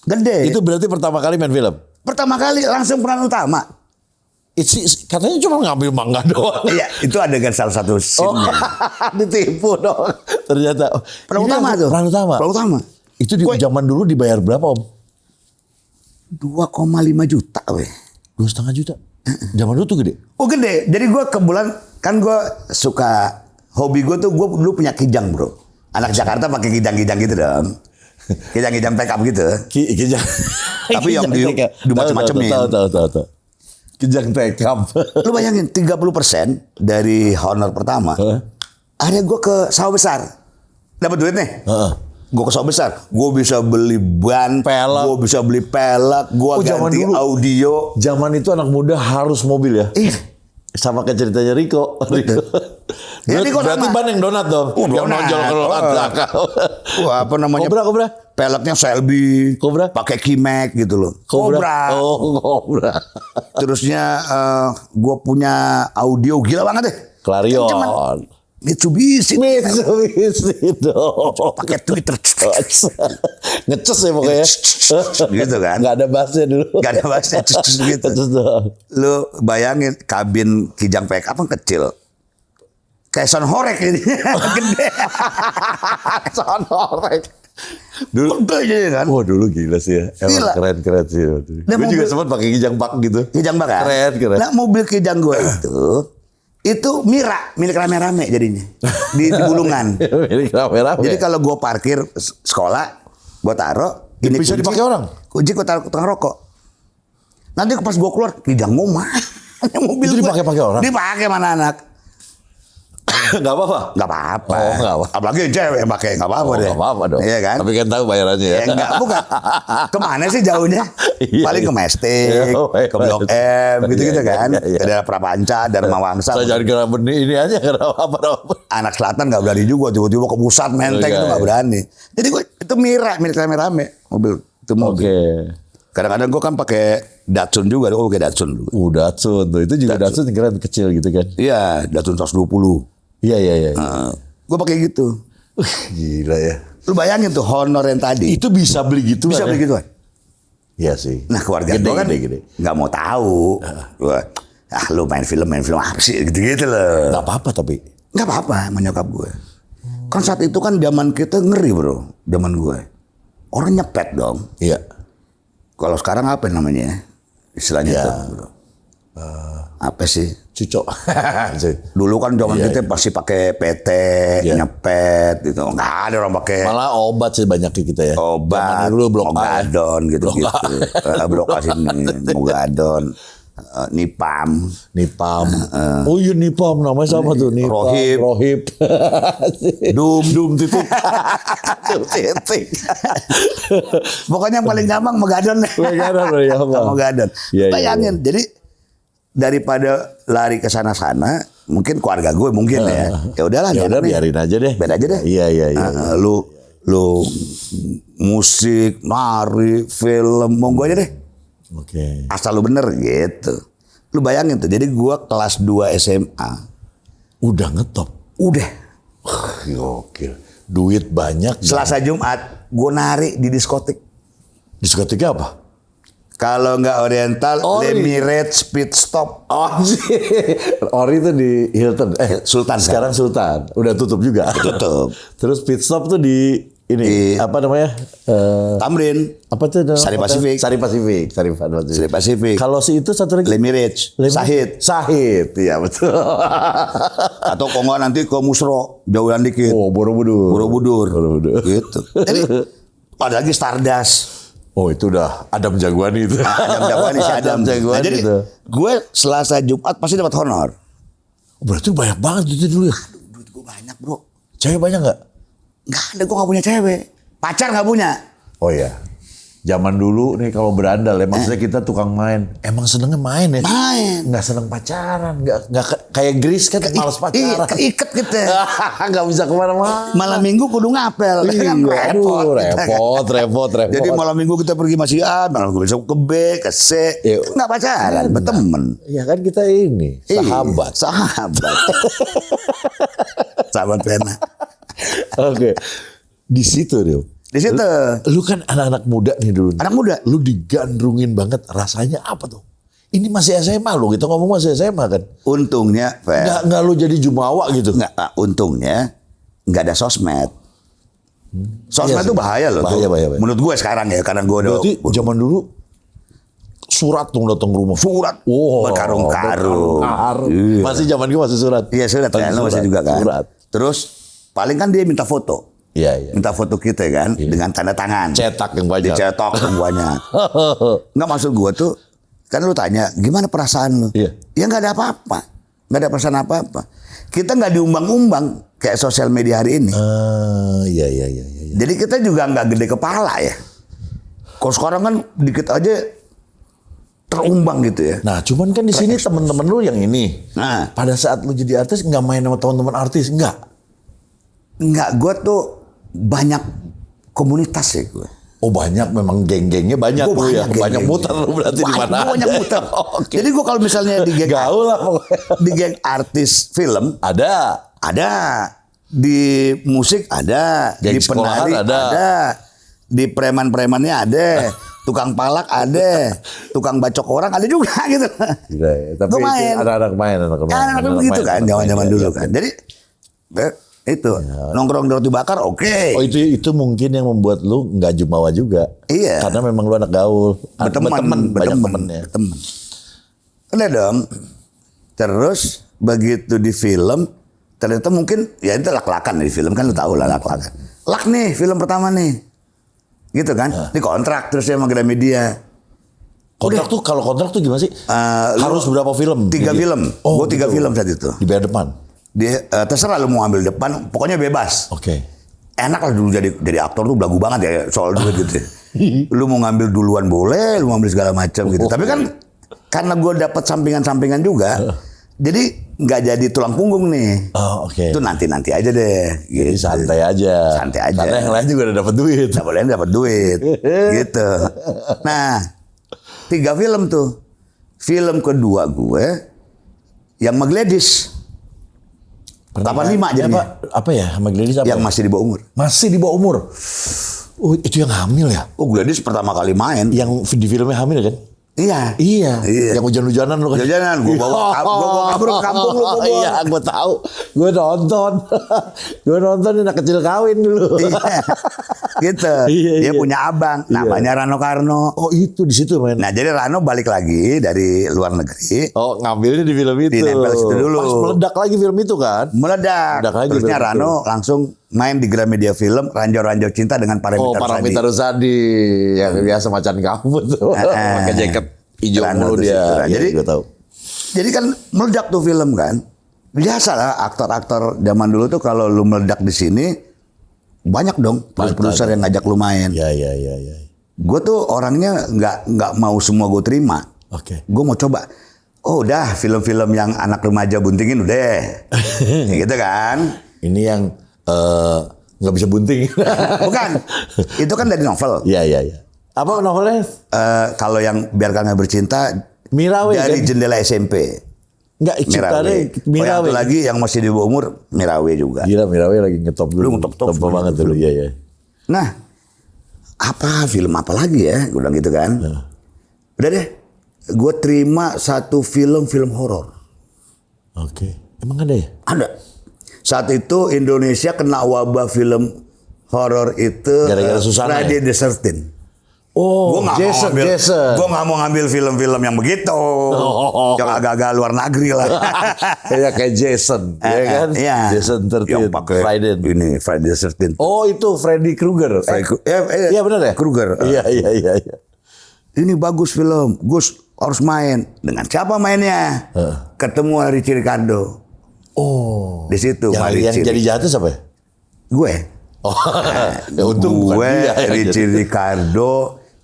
Gede. Itu berarti pertama kali main film? Pertama kali langsung peran utama. Katanya cuma ngambil mangga doang. Iya, itu adegan salah satu scene-nya. Ditipu dong. Ternyata. Peran Ini utama tuh. Peran utama. Peran utama. Itu di zaman dulu dibayar berapa Om? 2,5 juta weh. 2,5 juta. Zaman dulu tuh gede. Oh gede. Jadi gue kebetulan kan gue suka hobi gue tuh gue dulu punya kijang bro. Anak Jakarta pakai kijang-kijang gitu dong. Kijang-kijang pick up gitu. Kijang. Tapi yang di macam-macamin. Tahu. Kijang tekam. Lu bayangin 30% dari honor pertama. Akhirnya gue ke sawah besar. Dapat duit nih. Gue ke sawah besar. Gue bisa beli ban. Pelek. Gue bisa beli pelek. Gue zaman ganti dulu. audio. Zaman itu anak muda harus mobil ya. Iya. Sama kayak ceritanya Riko. Ya, Riko Berarti sama. ban yang donat dong. Yang Donat. nonjol ke belakang. Wah apa namanya? Kobra. Peleknya Selby. Cobra? Pakai Kimek gitu loh. Cobra. Oh, Cobra. Terusnya gue punya audio gila banget deh. Clarion. Cuman Mitsubishi. dong. Pakai Twitter. Ngeces ya pokoknya. Gitu kan. Nggak ada bassnya dulu. Gak ada bahasnya gitu. Ngeces doang. Lu bayangin kabin kijang pick up kan kecil. Kayak Sonhorek ini. Gede. Sonhorek. Dulu gede kan. Wah dulu gila sih ya. Gila. Emang keren sih. Dan Gue juga mobil- sempat pakai kijang bak gitu. Kijang bak kan? Keren. Nah mobil kijang gue itu Mira. Milik rame-rame jadinya. Di Bulungan. Milik rame-rame. Jadi kalau gue parkir sekolah, Gue taruh. Bisa dipakai orang? Kunci gue taruh ke tukang rokok. Nanti pas gue keluar, tidak ngomong. Mobil Itu gua. dipakai orang? Dipakai mana anak? Gak apa-apa? Nggak apa-apa. Oh, nggak apa. Apalagi yang cewek yang pakai nggak apa-apa deh. Gak apa-apa dong. Iya kan? Tapi kan tahu bayarannya ya. Ya enggak, bukan. Kemana sih jauhnya? Iya, Paling iya. ke Mestik, Iya, ke Blok M, gitu-gitu Iya, kan. iya, iya. Ke daerah Prapanca, Dharma Wangsa. Saya jangan kena ini aja, kena apa-apa. Anak selatan nggak berani juga, tiba-tiba ke pusat Menteng Iya, itu nggak iya. berani. Jadi gue itu milik rame-rame mobil itu mobil. Oke. Kadang-kadang gue kan pakai Datsun juga, gue pakai Datsun dulu. Datsun tuh. Itu juga Datsun keren kecil gitu kan. Iya, Datsun 120. Iya, iya, iya. Gue pakai gitu. Gila ya. Lu bayangin tuh Honor yang tadi. Itu bisa beli gitu Bisa kan beli ya? gitu kan? Iya sih. Nah keluarga Gede, gue kan gede. nggak mau tahu. Gua, lu main film apa sih gitu-gitu loh. Gak apa-apa tapi. Nggak apa-apa sama nyokap gue. Kan saat itu kan zaman kita ngeri bro. Zaman gue. Orang nyepet dong. Iya. Kalau sekarang apa namanya? Istilahnya Ya. tuh bro. Apa sih? Cucok. Dulu kan zaman Iya, kita pasti pakai PT, Iya. nyepet gitu. Nggak ada orang pakai Malah obat sih banyak kita ya. obat, Zaman dulu blok A ya. Mogadon gitu-gitu. Blok A sini, Mogadon, Nipam. Nipam. Oh iya Nipam namanya sama tuh Nipam. Rohib. Rohib. Dum titik. Dum titik. Pokoknya yang paling gampang Mogadon. Mogadon, ya, Bang. Mogadon. Iya, iya, Bayangin, jadi daripada lari ke sana-sana, mungkin keluarga gue mungkin ya. Ya udahlah, Ya udah biarin aja deh. biar aja deh. Iya iya iya. Lu musik, nari, film, monggo aja deh. Oke. Asal lu bener gitu. Lu bayangin tuh, jadi gue kelas 2 SMA. Udah ngetop. Udah. Gokil. Duit banyak. Selasa Jumat, gue nari di diskotik. Diskotiknya apa? Kalau nggak Oriental, Ori. Emirates Speed Stop. Oh sih. Ori itu di Hilton. Sultan Sekarang Sultan. Udah tutup juga. Tutup. Terus pit stop tuh di ini Di- apa namanya? Tamrin, Apa tuh? nama Sari hotel? Pasifik. Sari Pasifik. Sri Pasifik, Kalau si itu satu lagi. Emirates, Sahid. Sahid. Iya betul. Atau kalau nggak nanti ke Musro, jauhan dikit. Oh Borobudur. Borobudur. Borobudur. Gitu. Jadi ada lagi Stardust. Oh itu udah Adam Jagoani itu. Adam Jagoani si Adam. Jagoani Nah, jadi itu. gue Selasa Jumat pasti dapat honor. Berarti banyak banget itu dulu ya. Duit gue banyak bro. Cewek banyak nggak? Nggak ada, gue nggak punya cewek. Pacar nggak punya. Oh iya. Zaman dulu nih kalau berandal ya maksudnya kita tukang main. Emang senengnya main ya? Main. Nggak seneng pacaran. Nggak kayak Gris kan malas Iya, pacaran. keiket kita. Nggak bisa kemana-mana. Malam minggu kudu ngapel. Kan Iya, aduh, repot. repot. Jadi malam minggu kita pergi masih A, malam minggu besok ke B, ke C. Iya. Nggak pacaran, berteman. Ya kan kita ini sahabat. Iya, sahabat. Sahabat pena. Oke. Di situ Rio. Di situ. Lu kan anak-anak muda nih dulu. Anak muda. Lu digandrungin banget. Rasanya apa tuh? Ini masih SMA lu. Kita ngomong masih SMA kan. Untungnya, Fer. Nggak lu jadi jumawa gitu. Nggak, untungnya nggak ada sosmed. Iya Sosmed itu sih. bahaya loh. Bahaya, tuh. bahaya. Menurut gue sekarang ya, karena gue udah Berarti zaman dulu surat dong datang ke rumah. surat Wow, berkarung-karung. berkarung-karung. Iya. Masih zaman gue masih surat. Iya surat kan, lo masih juga kan. Surat. Terus paling kan dia minta foto. Iya, iya. Minta foto kita kan dengan tanda tangan. Cetak yang banyak. Dicetak yang banyak. Nggak, maksud gue tuh kan lu tanya gimana perasaan lu? Iya. Ya nggak ada apa-apa, nggak ada perasaan apa-apa. Kita nggak diumbang-umbang kayak sosial media hari ini. Iya. Jadi kita juga nggak gede kepala ya. Kalau sekarang kan dikit aja terumbang gitu ya. Nah, cuman kan di sini temen-temen lu yang ini. Nah. Pada saat lu jadi artis nggak main sama teman-teman artis, nggak? Nggak, gue tuh banyak komunitas ya gue. Oh banyak, memang geng-gengnya banyak Gua lu ya. geng-gengnya. Banyak muter lu berarti di mana? Gua banyak aja. muter. Oke. Jadi gue kalau misalnya di geng Gaul lah pokoknya. di geng artis film Ada. di musik ada, Geng di penari sekolahan ada. di preman-premannya ada, tukang palak ada, tukang bacok orang ada juga gitu. Gila ya. Tapi Gua itu main. anak-anak main. Anak-anak begitu main, kan, anak zaman-zaman main, dulu iya, kan. iya. Jadi itu nongkrong di roti bakar oke. Oh itu mungkin yang membuat lu nggak jumawa juga. Iya. Karena memang lu anak gaul. Berteman, banyak temennya. berteman. Udah dong. Terus begitu di film, ternyata mungkin ya itu lak-lakan di film kan lu tahu lah lak-lakan. Lak nih film pertama nih. Gitu kan. Ini kontrak terus dia sama Gramedia. Kontrak tuh, kalau kontrak tuh gimana sih? Harus berapa film? 3 film. Gue 3 gitu. film saat itu. Di bayar depan. Dia terserah lu mau ambil depan, pokoknya bebas. Oke. Enak lah dulu jadi aktor tuh belagu banget ya soal duit gitu. Lu mau ngambil duluan boleh, lu mau ambil segala macam gitu. Tapi kan karena gue dapat sampingan-sampingan juga, jadi nggak jadi tulang punggung nih. Oh, oke. Itu nanti aja deh. Jadi Gitu. santai aja. Santai aja. Karena yang lain juga udah dapat duit. Dapat duit, gitu. Nah, 3 film tuh. Film kedua gue yang sama Gladys. 85 jadinya. Apa ya? Sama Gladys apa? Yang masih di bawah umur. Masih di bawah umur. Oh, itu yang hamil ya? Oh, Gladys pertama kali main. Yang di filmnya hamil kan? Iya. Iya. Yang hujan-hujanan lu kan? Jajanan, gue bawa kabur ke kampung lu. Gua bawa. Iya, gue tahu. Gue nonton. Gue nonton anak kecil kawin dulu. Iya. Gitu. Iya, Dia iya. punya abang, namanya Rano Karno. Oh, itu di situ main. Nah, jadi Rano balik lagi dari luar negeri. Oh, ngambilnya di film itu. Dinempel situ dulu. Pas meledak lagi film itu kan? Meledak. Meledak lagi Terusnya film Rano langsung main di Gramedia Film Ranjau-Ranjau Cinta dengan Oh, Parameter Paramitha Rusadi. Yang biasa macan kamu tuh. Pakai jaket hijau Rano mulu tuh dia. situ. Jadi Jadi- gue tahu. Jadi kan meledak tuh film kan. Biasa lah aktor-aktor zaman dulu tuh kalau lu meledak di sini banyak dong produser yang ngajak lu main. Ya. Gue tuh orangnya nggak mau semua gue terima. Oke. Gue mau coba. Oh udah film-film yang anak remaja buntingin udah. Gitu kan. Ini yang nggak bisa bunting. Bukan. Itu kan dari novel. Iya. Apa novelnya? Kalau yang Biarkan Kami Bercinta Mirawe dari kan? Jendela SMP. Enggak, ciptanya Mirawe. Oh, yang Mirawe. satu lagi yang masih di bawah umur Mirawe juga. Gila, Mirawe lagi ngetop dulu. Lu ngetop-top. Top banget dulu, iya. Nah, apa film apa lagi ya? Gue bilang gitu kan. Udah deh. Gue terima satu film horor. Oke. Emang ada ya? Ada. Saat itu Indonesia kena wabah film horor itu Gara-gara Susana Friday ya? the 13th. Oh, Jason. Gue gak mau ngambil film-film yang begitu. Yang agak-agak luar negeri lah. Kayak Jason, ya kan? Iya. Jason 13, Yang pakai Friday. ini Friday the 13th. Oh, itu Freddy Krueger. Iya benar ya? Krueger. Iya. Ini bagus film. Gus harus main. Dengan siapa mainnya? Ketemu Richie Ricardo. Oh. Di situ Yang Richie. jadi jahatnya siapa ya? Gue. Oh, ya untung bukan Gue, dia. yang Richie jadi. Ricardo,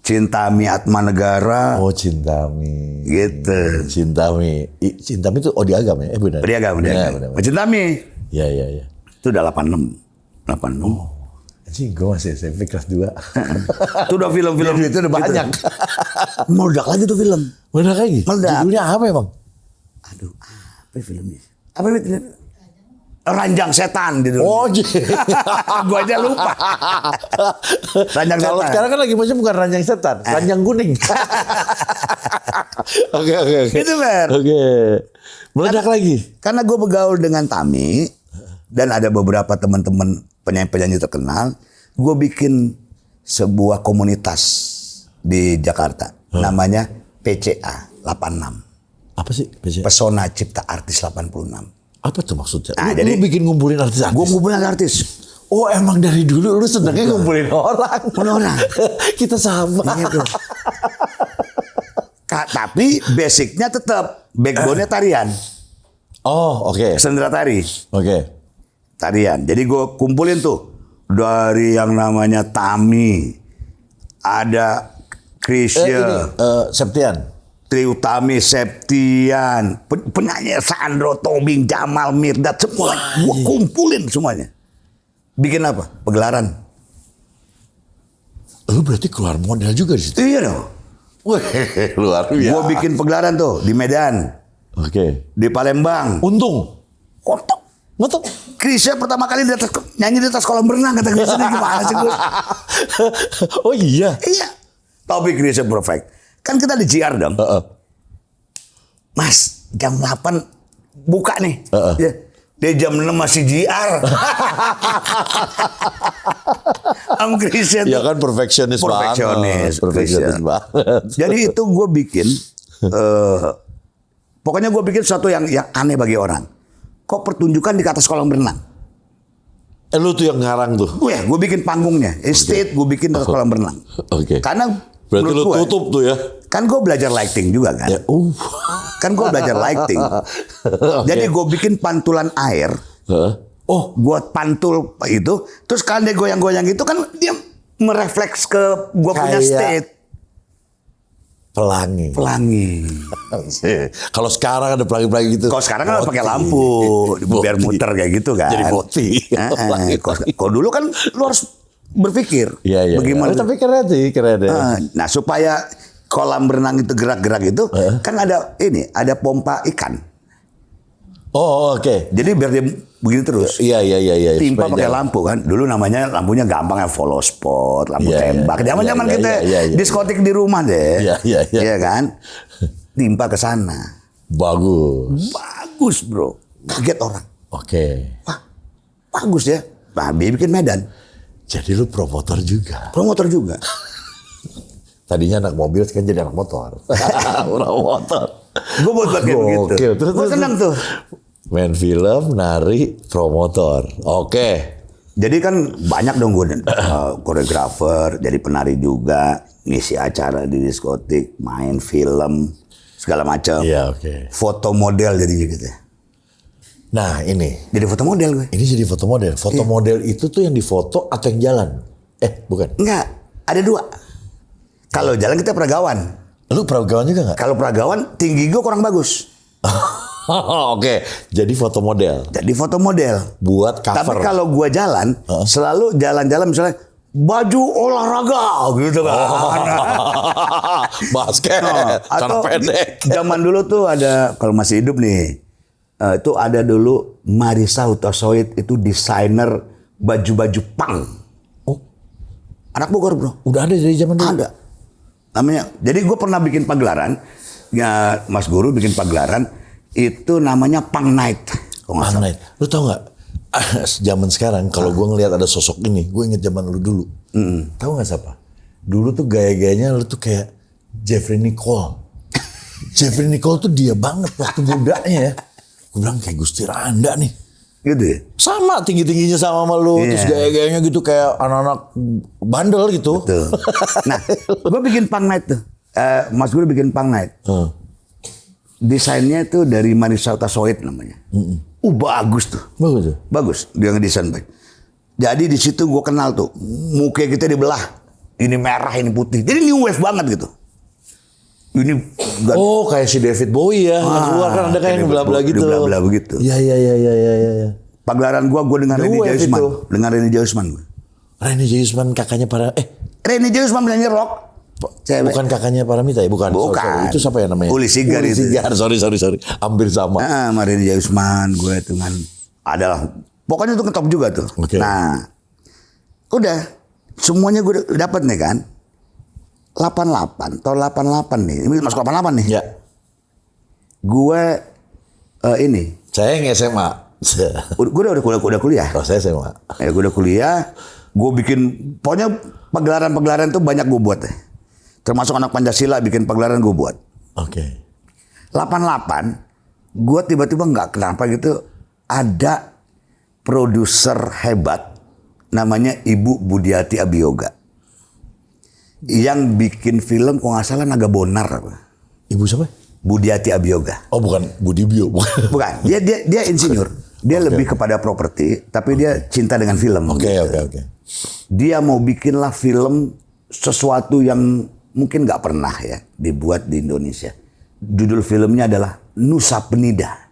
Cintami Atmanegara, Oh, Cintami. gitu. Cintami. Cintami itu Odi Agam ya? Benar. Beragam. Benar. Cintami. Iya. Itu udah 86. 86. Anjing, gue masih SMP kelas 2. Itu udah film-film. Itu udah banyak. Meledak lagi tuh film. Meledak lagi? Meledak. Judulnya apa emang? Aduh, apa filmnya? Apa itu? Ranjang Setan gitu. Oh, Gue aja lupa. Ranjang Kalau Setan. sekarang kan lagi musim bukan ranjang setan, ranjang kuning. Oke. Itu, Fer. Oke. Meledak lagi. Karena gue bergaul dengan Tami dan ada beberapa teman-teman penyanyi-penyanyi terkenal, gue bikin sebuah komunitas di Jakarta, namanya PCA 86, Apa sih? Pesona Cipta Artis 86. Apa tuh maksudnya? Nah, Lu jadi- bikin ngumpulin artis-artis? Gue ngumpulin artis. Oh, emang dari dulu lu senangnya ngumpulin orang. Orang. Kita sama. Gitu. Tapi basicnya tetap backbone-nya tarian, Oh, oke. sendera tari, Oke. tarian. Jadi gue kumpulin tuh dari yang namanya Tami, ada Krisya, Septian. Tri Utami, Septian, penyanyi Sandro, Tobing, Jamal, Mirdad, semua. Gue kumpulin semuanya. Bikin apa? Pegelaran. Lu berarti keluar modal juga di situ. Iya dong. Wih, luar biasa. Gue bikin pegelaran tuh di Medan, Oke. di Palembang. Untung. Kotok. Ngetok. Krisya pertama kali di atas, nyanyi di atas kolam renang, kata Krisya, ini gimana sih Gus? Oh iya. Iya. Tapi Krisya perfect. Kan kita di JR dong. Mas, jam 8 buka nih. Ya. Dia jam 6 masih JR. Am Krisya tuh. Ya kan perfeksionis banget. Perfeksionis Krisya. banget. Jadi itu gue bikin, pokoknya gue bikin sesuatu yang aneh bagi orang. Kok pertunjukan di atas kolam renang? Lu tuh yang ngarang tuh. Gue bikin panggungnya, stage gue bikin dekat kolam renang. Oke. Karena Berarti lu menurut gue, tutup tuh ya. kan gue belajar lighting juga kan. Ya, Kan gue belajar lighting. Jadi gue bikin pantulan air. Oh, Gue pantul itu, terus kalau dia goyang-goyang itu kan dia merefleks ke gue punya Kayak state. pelangi. Kalau sekarang ada pelangi-pelangi gitu. Kalau sekarang kan pakai lampu, biar muter kayak gitu kan. Jadi putih. Kalau dulu kan lu harus berpikir Iya. bagaimana. Tapi keren sih, keren ya. Nah supaya kolam renang itu gerak-gerak itu kan ada pompa ikan. Oh, oke. Jadi biar dia begini terus. Iya. Timpa Supaya pakai jangan- lampu kan. Dulu namanya lampunya gampang ya, follow spot, lampu Iya, tembak. iya. Zaman-zaman Iya, kita iya. diskotik di rumah deh. Iya. Iya kan? Timpa ke sana. Bagus. Bagus, Bro. Kaget orang. Oke. Wah, bagus ya. Nah, dia bikin Medan. Jadi lu promotor juga. Promotor juga. Tadinya anak mobil, sekarang jadi anak motor. Promotor. Gue buat kayak begitu. Oke, terus- Gue senang tuh. Main film, nari, promotor. Oke. Jadi kan banyak dong gue koreografer, jadi penari juga, ngisi acara di diskotik, main film, segala macam. Iya, oke. Foto model jadinya gitu. Nah, ini. Jadi foto model gue. Ini jadi foto model. Foto model itu tuh yang difoto atau yang jalan? Bukan. Enggak, ada dua. Kalau jalan kita peragawan. Lu peragawan juga nggak? Kalau peragawan tinggi gue kurang bagus. Oke, jadi foto model. Jadi foto model. Buat cover. Tapi kalau gue jalan, selalu jalan-jalan misalnya baju olahraga gitu kan. Basket, celana pendek. Zaman dulu tuh ada, kalau masih hidup nih, itu ada dulu Marisa Hutasoid, itu desainer baju-baju punk. Oh, Anak Bogor, Bro. udah ada dari zaman dulu. Ada. Namanya. Jadi gue pernah bikin pagelaran, ya Mas Guru bikin pagelaran, itu namanya Punk Night. Kalau nggak salah. Night. Lu tau nggak? Zaman sekarang kalau gue ngelihat ada sosok ini, gue inget zaman lu dulu. Tahu nggak siapa? Dulu tuh gaya-gayanya lu tuh kayak Jeffrey Nicole. Jeffrey Nicole tuh dia banget waktu mudanya ya. Gue bilang kayak Gusti Randa nih. Gitu ya? Sama tinggi-tingginya sama lu. Iya. Terus gaya-gayanya gitu kayak anak-anak bandel gitu. Tuh. Nah, gue bikin Punk Night tuh. Mas Guru bikin Punk Night. Desainnya tuh dari Marisa Hutasoid namanya. Bagus tuh. Bagus tuh. Bagus, dia ngedesain baik. Jadi di situ gue kenal tuh, muka kita dibelah. Ini merah, ini putih. Jadi new wave banget gitu. Ini enggak Oh, kayak si David Bowie ya. Yang keluar kan ada kayak yang belah-belah gitu. Belah-belah begitu. Iya. Pagelaran gue dengan New Reni wave Jaisman. itu. Dengan Reni Jaisman gue. Reni Jaisman kakaknya para Reni Jaisman penyanyi rock. Cewek. bukan kakaknya Paramita ya? Bukan. Bukan. Sorry. Itu siapa ya namanya? Uli Sigar itu. Sigar. Sorry. Hampir sama. Sama Reni Jaisman gue dengan adalah pokoknya itu ketop juga tuh. Oke. Nah, udah semuanya gue dapat nih kan. 88 tahun 88 nih. Ini masuk 88 nih. Ya. Gue ini Saya yang SMA. gue udah kuliah. Oh, saya SMA. Ya, gue udah kuliah. Gue bikin pokoknya pagelaran tuh banyak gue buat deh. Termasuk anak Pancasila bikin pagelaran gue buat. Oke. 88 gue tiba-tiba nggak kenapa gitu ada produser hebat namanya Ibu Budiati Abioga yang bikin film kalau nggak salah Naga Bonar apa. Ibu siapa? Budiati Abioga. Oh, bukan Budi Bio. Bukan, dia insinyur. Dia lebih kepada properti, tapi dia cinta dengan film. Oke. Dia mau bikinlah film sesuatu yang mungkin nggak pernah ya dibuat di Indonesia. Judul filmnya adalah Nusa Penida.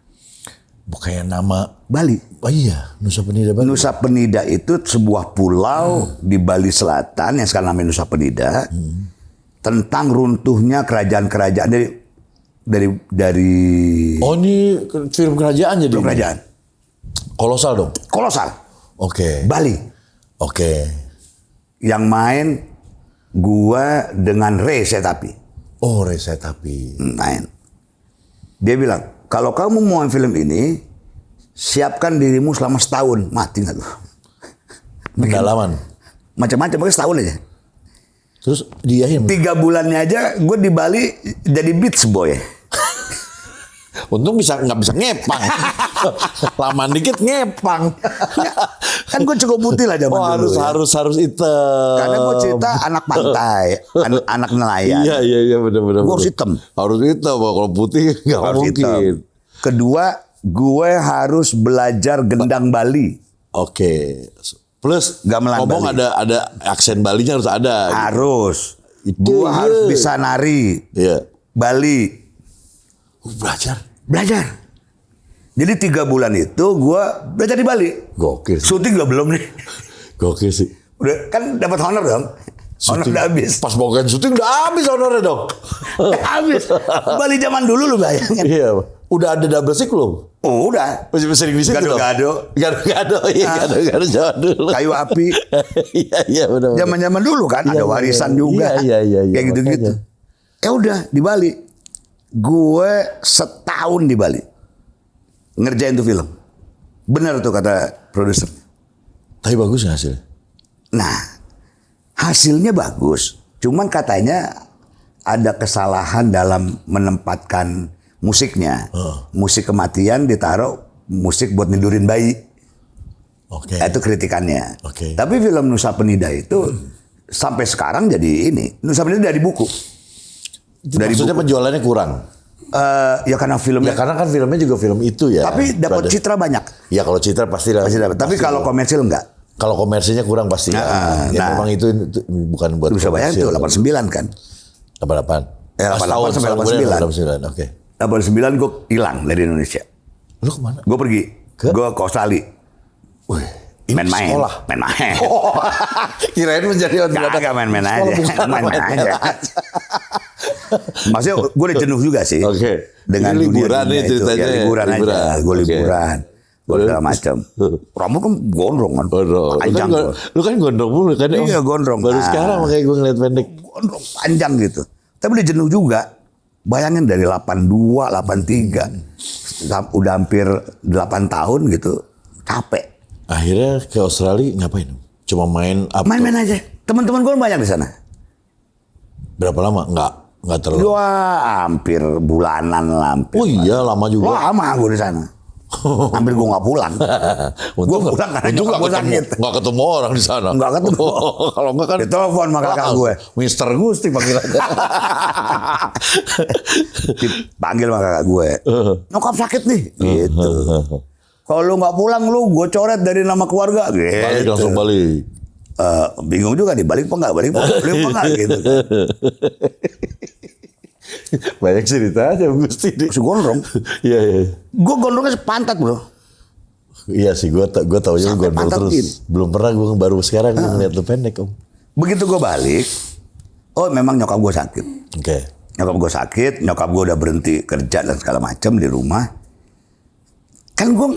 Bukannya nama Bali. Oh iya, Nusa Penida Bali. Nusa Penida itu sebuah pulau di Bali Selatan yang sekarang namanya Nusa Penida. Tentang runtuhnya kerajaan-kerajaan dari Oh, ini film kerajaan jadi. film kerajaan. Kolosal dong. Kolosal. Oke. Bali. Oke. Yang main gua dengan Reza tapi Oh, Reza tapi. main. Dia bilang, kalau kamu mau main film ini, siapkan dirimu selama setahun. Mati nggak tuh? Pendalaman. Macam-macam, pokoknya setahun aja. Terus diahin. 3 bulannya aja gue di Bali jadi beach boy. Untung nggak bisa ngepang. Lamaan dikit ngepang. Kan gue cukup putih lah zaman Oh dulu. harus hitam. Karena gue cerita anak pantai, anak nelayan. Iya benar. Gue harus hitam. Harus hitam, kalau putih nggak Harus mungkin. hitam. Kedua, gue harus belajar gendang Bali. Oke. Plus Gamelan ngomong Bali. ada aksen Balinya harus ada. Harus. Itu, Gue iya. harus bisa nari Iya. Bali. Belajar. Jadi 3 bulan itu gue belajar di Bali. Gokil sih. Syuting gak belum nih. Gokil sih. Udah kan dapat honor dong. Honor Syuting. udah habis. Pas bagian syuting udah habis honornya dong. Udah habis. Bali zaman dulu lu bayangin. Iya. Udah ada double stick belum? Oh, udah. Masih sering di situ dong? Gado-gado. Gado-gado. Iya gado-gado zaman dulu. Kayu api. Iya benar. Zaman-zaman dulu kan Iya, ada warisan juga. Iya. Kayak gitu-gitu. Ya udah di Bali. Gue setahun di Bali. Ngerjain tuh film. Bener tuh kata produser. Tapi bagus nggak hasilnya? Nah, hasilnya bagus. Cuman katanya ada kesalahan dalam menempatkan musiknya. Musik kematian ditaruh musik buat nidurin bayi. Oke. Itu kritikannya. Oke. Tapi film Nusa Penida itu sampai sekarang jadi ini. Nusa Penida dari buku. Dari Maksudnya penjualannya kurang? Ya karena filmnya. Ya karena kan filmnya juga film itu ya. Tapi dapat brother. citra banyak. Ya kalau citra pasti lah. Pasti dapat. Tapi kalau komersil enggak. Kalau komersinya kurang pasti. Nah, ya nah. memang itu bukan buat Lu bisa bayangin tuh 89 kan. 88. Ya, 88 sampai 89. 89. Oke. 89 gue hilang dari Indonesia. Lu kemana? Gue pergi. Ke? Gue ke Australia. Wih, ini Main-main. sekolah. Main-main. Oh, kirain menjadi Kagak main-main aja. Bukan Main-main aja. Maksudnya gue udah jenuh juga sih. Oke. Dengan Ini liburan dunia nih itu. ceritanya. Ya, liburan aja. Gue Oke. liburan. Gue segala macam. Rambut kan gondrong kan. Gondrong. Panjang. Lu kan gondrong mulu kan? Iya, gondrong. Baru Ah. sekarang makanya gue ngeliat pendek. Gondrong panjang gitu. Tapi udah jenuh juga. Bayangin dari 82, 83. Udah hampir 8 tahun gitu. Capek. Akhirnya ke Australia ngapain? Cuma main apa? Main-main aja. Teman-teman gue banyak di sana. Berapa lama? Nggak terlalu. Wah, hampir bulanan lah. Hampir. Oh iya, lama juga. Lama gue di sana. Hampir gue nggak pulang. Gue pulang karena untung nyokap gue sakit. nggak ketemu orang di sana. Nggak ketemu. Kalau nggak kan Ditelepon sama kakak gue. Mister Gusti panggilannya. Dipanggil sama kakak gue. Nyokap sakit nih. Gitu. Kalau lu nggak pulang lu gue coret dari nama keluarga. Gitu. Balik langsung balik. Bingung juga nih balik apa nggak balik apa nggak gitu. Banyak cerita aja Gusti. Si gondrong. Iya. Gue gondrongnya sepantat bro. Iya sih, gue tau aja Sampai gondrong pantat terus. gini. Belum pernah gue baru sekarang gue ngeliat lu pendek om. Begitu gue balik. Oh memang nyokap gue sakit. Oke. Nyokap gue sakit, nyokap gue udah berhenti kerja dan segala macam di rumah. Kan gue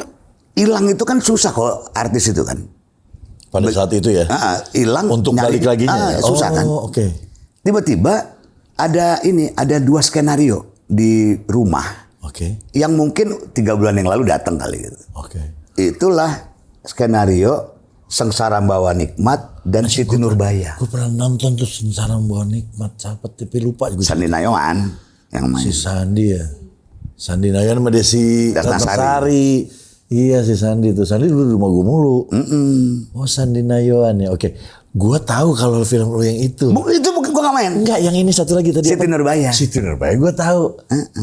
hilang itu kan susah kalau artis itu kan. Pada saat itu ya. Hilang Untuk nyari- balik laginya. susah kan. Oke. Tiba-tiba ada 2 skenario di rumah Oke. yang mungkin 3 bulan yang lalu datang kali gitu. Oke. Itulah skenario Sengsara Membawa Nikmat dan Siti Nurbaya. Gue pernah nonton tuh Sengsara Membawa Nikmat, siapa tapi lupa juga. Sandi Nayawan yang main. Si Sandi ya. Sandi Nayan sama Desi Ratnasari. Iya si Sandi tuh. Sandi dulu di rumah gue mulu. Oh Sandi Nayawan ya. Oke. Gue tahu kalau film lu yang itu. Itu bukan gue gak main. Enggak, yang ini satu lagi tadi. Siti apa? Nurbaya. Siti Nurbaya gue tahu.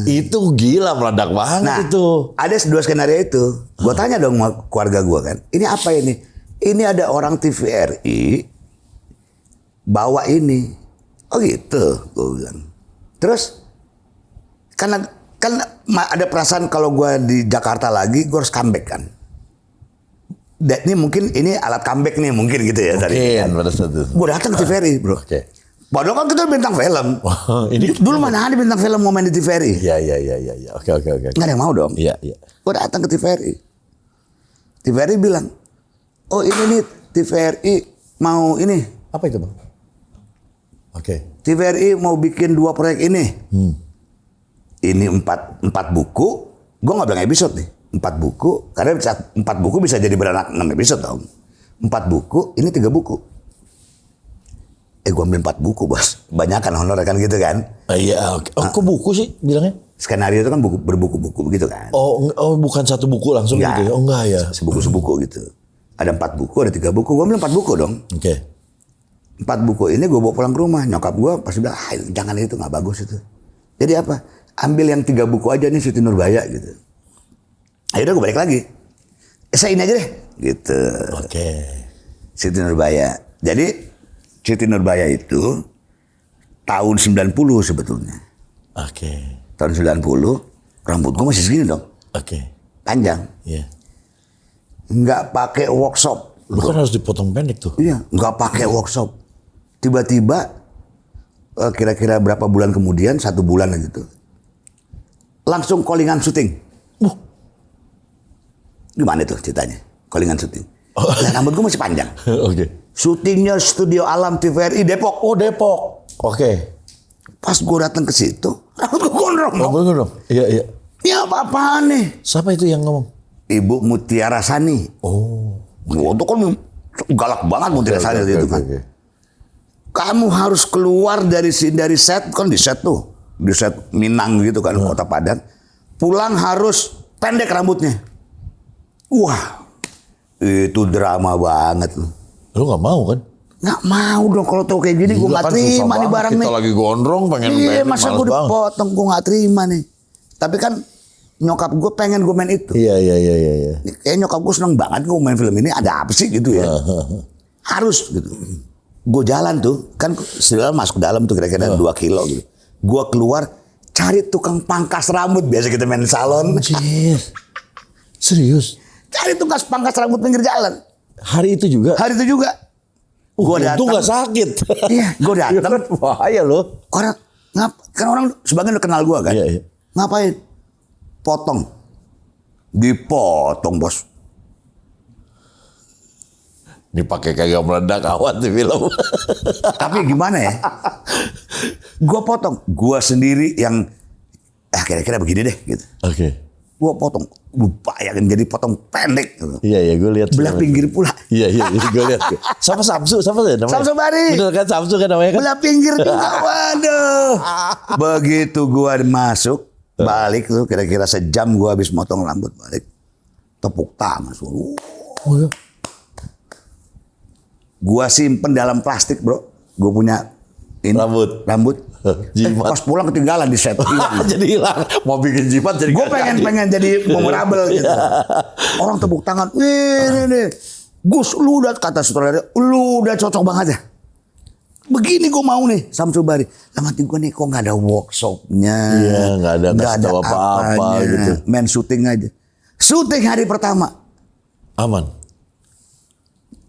Itu gila meledak banget Nah, itu. ada 2 skenario itu. Gue tanya dong sama keluarga gue kan. Ini apa ini? Ini ada orang TVRI bawa ini. Oh gitu, gue bilang. Terus karena kan ada perasaan kalau gue di Jakarta lagi, gue harus comeback kan. Ini mungkin ini alat comeback nih mungkin gitu ya tadi. Mungkin pada saat itu. Gue datang ke TVRI bro. Oke. Padahal kan kita bintang film. Wah, ini Dulu mana ada bintang film mau main di TVRI? Iya. Oke. Nggak ada yang mau dong. Iya. Gue datang ke TVRI. TVRI bilang, oh ini nih TVRI mau ini. Apa itu bang? Oke. TVRI mau bikin 2 proyek ini. Ini 4 buku. Gue nggak bilang episode nih. 4 buku. Karena 4 buku bisa jadi beranak 6 episode dong. 4 buku, ini 3 buku. Gue ambil 4 buku bos. Banyakan honor kan gitu kan. Iya. Oke. Oh, kok buku sih bilangnya? Skenario itu kan berbuku-buku begitu kan. Oh bukan satu buku langsung Enggak. gitu ya? Oh enggak ya. Sebuku-sebuku gitu. Ada 4 buku, ada 3 buku. Gue ambil 4 buku dong. Oke. 4 buku ini gue bawa pulang ke rumah. Nyokap gue pasti bilang, jangan itu, nggak bagus itu. Jadi apa? Ambil yang 3 buku aja nih Siti Nurbaya gitu. Akhirnya gue balik lagi. Saya ini aja deh. Gitu. Oke. Siti Nurbaya. Jadi Siti Nurbaya itu tahun 90 sebetulnya. Oke. Tahun 90, rambut gue masih segini dong. Oke. Panjang. Iya. Nggak pakai workshop. Lu kan harus dipotong pendek tuh. Iya, nggak pakai workshop. Tiba-tiba kira-kira berapa bulan kemudian, 1 bulan gitu, langsung callingan syuting. Gimana tuh ceritanya? Callingan syuting. Nah, rambut gue masih panjang. Oke. Syutingnya Studio Alam TVRI Depok. Oh, Depok. Oke. Pas gue datang ke situ, rambut gue gondrong. Oh, bener dong. Iya, iya. Ini apa-apaan nih? Siapa itu yang ngomong? Ibu Mutiara Sani. Oh. Itu kan galak banget Mutiara Sani Oke, itu oke, kan. oke. Kamu harus keluar dari set, kan di set tuh. Di set Minang gitu kan, Kota Padang. Pulang harus pendek rambutnya. Wah, itu drama banget. Lu nggak mau kan? Nggak mau dong kalau tau kayak gini, gue Gila nggak kan, susah terima nih banget. barang nih. Kita lagi gondrong pengen Iya, pendek, masa males gue banget. dipotong, gue nggak terima nih. Tapi kan nyokap gue pengen gue main itu. Iya, iya, iya, iya, iya. Kayak nyokap gue seneng banget gue main film ini, ada apa sih gitu ya. Harus gitu. Gue jalan tuh, kan setelah masuk ke dalam tuh kira-kira 2 kilo gitu. Gue keluar, cari tukang pangkas rambut, biasa kita main salon. Anjir. Serius? Cari tukang pangkas rambut pinggir jalan. Hari itu juga? Hari itu juga. Gue Untung datang. nggak sakit. Iya, gue datang. Bahaya loh. Orang kan orang sebagian udah kenal gue kan. Iya, iya. Ngapain? Potong. Dipotong bos. Ini pakai kagak meledak awat di film. Tapi gimana ya? Gue potong. Gue sendiri yang kira-kira begini deh gitu. Oke. Gue potong. Gue bayangin jadi potong pendek. Gitu. Iya, iya, gue lihat. Belah pinggir pula. Iya, iya, gue lihat. Siapa Samsu? Siapa sih namanya? Samsu Bari. Bener kan Samsu kan namanya kan? Belah pinggir juga. Waduh. Begitu gue masuk, balik tuh kira-kira sejam gue habis motong rambut balik. Tepuk tangan. Oh ya. Gue simpen dalam plastik bro. Gue punya ini, rambut. Jimat. Pas pulang ketinggalan di set. Jadi hilang. Mau bikin jimat jadi Gue pengen jadi memorable gitu. Orang tepuk tangan. Nih. Gus, lu udah kata sutradara, lu udah cocok banget ya. Begini gue mau nih, Samsu Bari. Lah mati gue nih kok nggak ada workshopnya. Iya, nggak ada apa-apa apanya. gitu. Main syuting aja. Syuting hari pertama. Aman.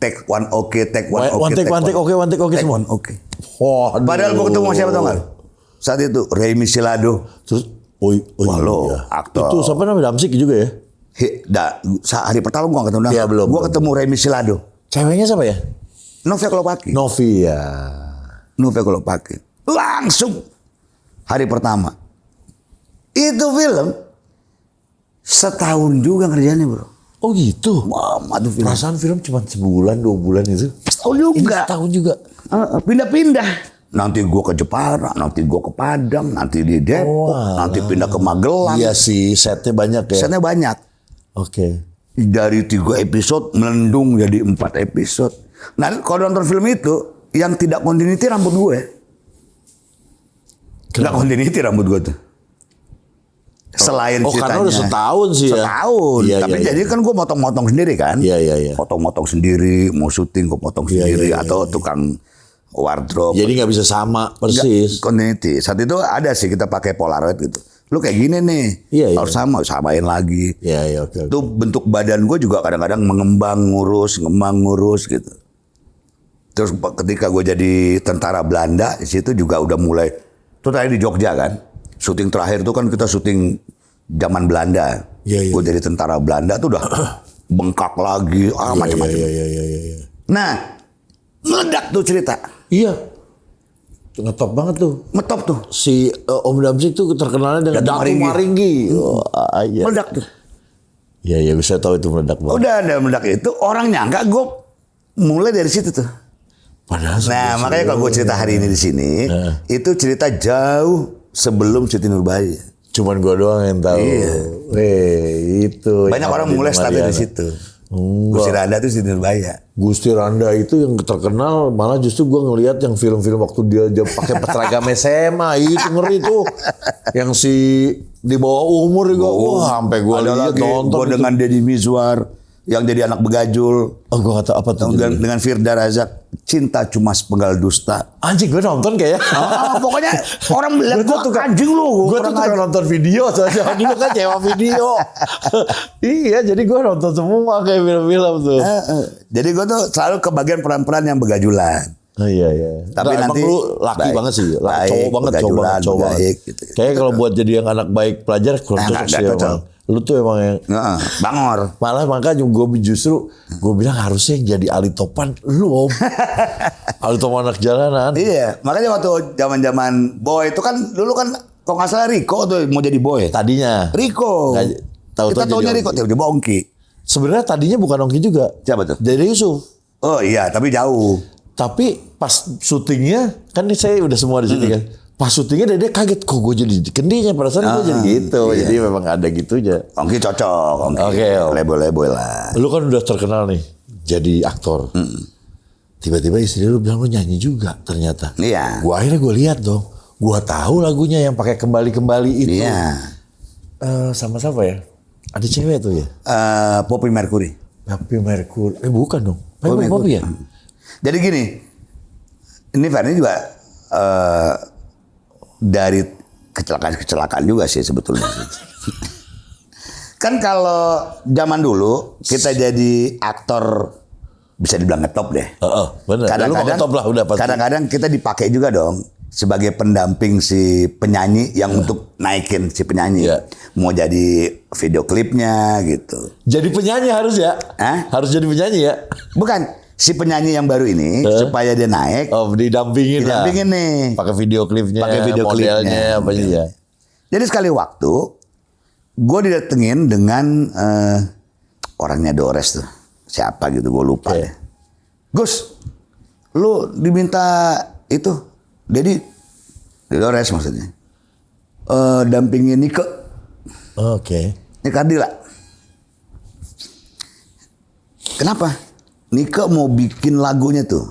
Take one oke, take one One oke, take take semua. one oke. Waduh. Padahal gue ketemu siapa tau gak? Saat itu Remy Silado. Terus, Wah, lo, iya. aktor. Itu siapa namanya? Damsik juga ya? Hari pertama gue gak ketemu. Iya, belum. Gue ketemu Remy Silado. Ceweknya siapa ya? Novia Kolopaki. Novia. Novia Kolopaki. Langsung hari pertama. Itu film setahun juga ngerjainnya bro. Oh gitu? Wah, tuh film. Perasaan film cuma sebulan, 2 bulan itu. Setahun Ini juga. setahun juga. Pindah-pindah. Nanti gue ke Jepara, nanti gue ke Padang, nanti di Depok, nanti pindah ke Magelang. Iya sih, setnya banyak ya. Setnya banyak. Oke. Dari 3 episode melendung jadi 4 episode. Nah kalau nonton film itu yang tidak continuity rambut gue. Tidak continuity rambut gue tuh. Selain ceritanya. Karena udah setahun sih ya. Setahun. Iya, Tapi iya, jadi kan gue motong-motong sendiri kan. Iya, iya, iya. Potong-motong sendiri, mau syuting gue potong Iya, sendiri. iya, iya, Atau tukang wardrobe. Jadi nggak bisa sama persis. Continuity. Saat itu ada sih kita pakai Polaroid gitu. Lu kayak gini nih. Iya, iya. Harus samain lagi. Iya, iya, oke. Itu bentuk badan gue juga kadang-kadang ngembang ngurus gitu. Terus ketika gue jadi tentara Belanda, di situ juga udah mulai. Itu tadi di Jogja kan, syuting terakhir itu kan kita syuting zaman Belanda. Iya, iya. Gue jadi tentara Belanda tuh udah bengkak lagi, macam-macam. Iya. Nah, meledak tuh cerita, Iya. Ngetop banget tuh. ngetop tuh, Si Om Damsik tuh terkenalnya dengan Datuk Datuk Maringgi. Wah, iya. meledak tuh. Iya, bisa tahu itu meledak banget. Udah ada meledak itu, orang nyangka gue mulai dari situ tuh. Padahal Nah, makanya kalau gue cerita hari ini di sini, itu cerita jauh sebelum Siti Nurbaya. cuman gue doang yang tahu. Iya. Itu. Banyak yang orang Dina mulai startnya Mariana. di situ. Gusti Randa tuh si Nurbaya. Gusti Randa itu yang terkenal, malah justru gue ngelihat yang film-film waktu dia pakai seragam SMA itu ngeri tuh. Yang si di bawah umur juga, wah sampai gue Ada lihat lagi nonton gue itu. dengan Deddy Mizwar yang jadi anak begajul. Oh gue gak tahu apa tuh. Dengan Firda Razak, Cinta Cuma Sepenggal Dusta. Anjing gue nonton kayak. Pokoknya orang bilang Gua tuh gue anjing lu. Gue tuh tukang nonton video soalnya dulu kan nyewa video. Iya, jadi gue nonton semua kayak film-film tuh. Jadi gue tuh selalu kebagian peran-peran yang begajulan. Oh iya. Tapi Nggak, nanti emang lu laki baik. banget sih, Baik, cowok banget. begajulan, baik, gitu. Kayaknya kalau buat jadi yang anak baik pelajar kurang Nggak cocok sih cocok. emang. Lu tuh emang yang Bangor. malah makanya gue bilang harusnya yang jadi Ali Topan lu Om. Ali Topan anak jalanan. Iya, makanya waktu zaman-zaman boy itu kan dulu kan kok nggak salah Riko tuh mau jadi boy. Tadinya. Riko. Nggak, tahu-tahu Kita jadi taunya Riko, Ongki. tiba-tiba Ongki. Sebenarnya tadinya bukan Ongki juga. Siapa tuh? Dede Yusuf. Oh iya, tapi jauh. Tapi pas syutingnya kan ini saya udah semua di sini kan. Pas syutingnya Dede kaget kok gue jadi kendinya perasaan gue jadi gitu. iya. Jadi memang ada gitunya. Ongki cocok, Ongki. Oke, Om. Leboy-leboy lah. Lu kan udah terkenal nih jadi aktor. Tiba-tiba istri lu bilang lu nyanyi juga ternyata. Iya. Gua akhirnya gue lihat dong. Gua tahu lagunya yang pakai kembali-kembali itu. Iya. Sama siapa ya? Ada cewek tuh ya? Poppy Mercury. Poppy Mercury. Bukan dong. Poppy Poppy ya? Jadi gini, ini Fernie juga dari kecelakaan juga sih sebetulnya. Kan kalau zaman dulu kita jadi aktor bisa dibilang ngetop deh. Bener. Lu mau ngetop lah udah pasti. Kadang-kadang kita dipakai juga dong sebagai pendamping si penyanyi yang untuk naikin si penyanyi. Iya. Mau jadi video klipnya gitu. Jadi penyanyi harus ya? Hah? Harus jadi penyanyi ya? Bukan si penyanyi yang baru ini supaya dia naik. Oh, didampingin lah. Didampingin nih. Pakai video klipnya, Pakai video modelnya, klipnya. apa ya. Jadi sekali waktu gue didatengin dengan orangnya Dores tuh. Siapa gitu gue lupa deh. Gus, lu diminta itu, Dedi Dores maksudnya. Dampingin Nike. Oke. Nike Ardila. Kenapa? Nike mau bikin lagunya tuh.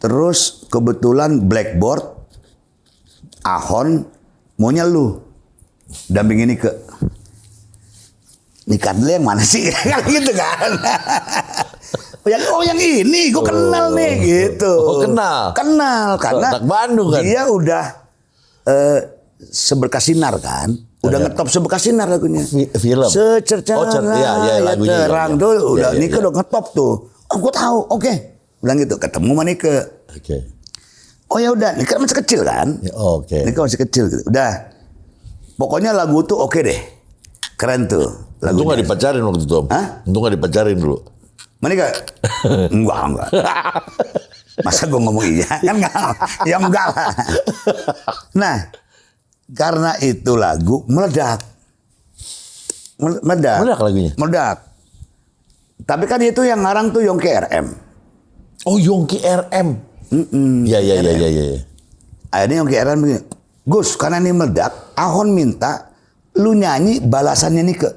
Terus kebetulan Blackboard, Ahon, maunya lu dampingin Nike. Nike Ardila yang mana sih? Kan gitu kan. yang ini gue kenal nih gitu. Oh, kenal? Kenal karena Anak Bandung kan? dia udah seberkas sinar kan. Udah ngetop seberkas sinar lagunya. Film. Secerca iya, lagunya, terang iya. tuh udah Iya, Nike iya. udah ngetop tuh. Oh gue tahu, oke. Bilang gitu, ketemu sama Nike. Oke. Oh ya udah, Nike masih kecil kan? Ya, oke. Nike masih kecil gitu. Udah. Pokoknya lagu tuh oke deh. Keren tuh Untung lagunya. gak dipacarin waktu itu Om. Hah? Untung gak dipacarin dulu. Menikah? Enggak. Masa gue ngomong iya? Kan enggak. Ya enggak lah. Nah, karena itu lagu meledak. Meledak. Meledak lagunya? Meledak. Tapi kan itu yang ngarang tuh Yongki RM. Oh, Yongki RM. Iya. Akhirnya Yongki RM begini. Gus, karena ini meledak, Ahon minta lu nyanyi balasannya Nike.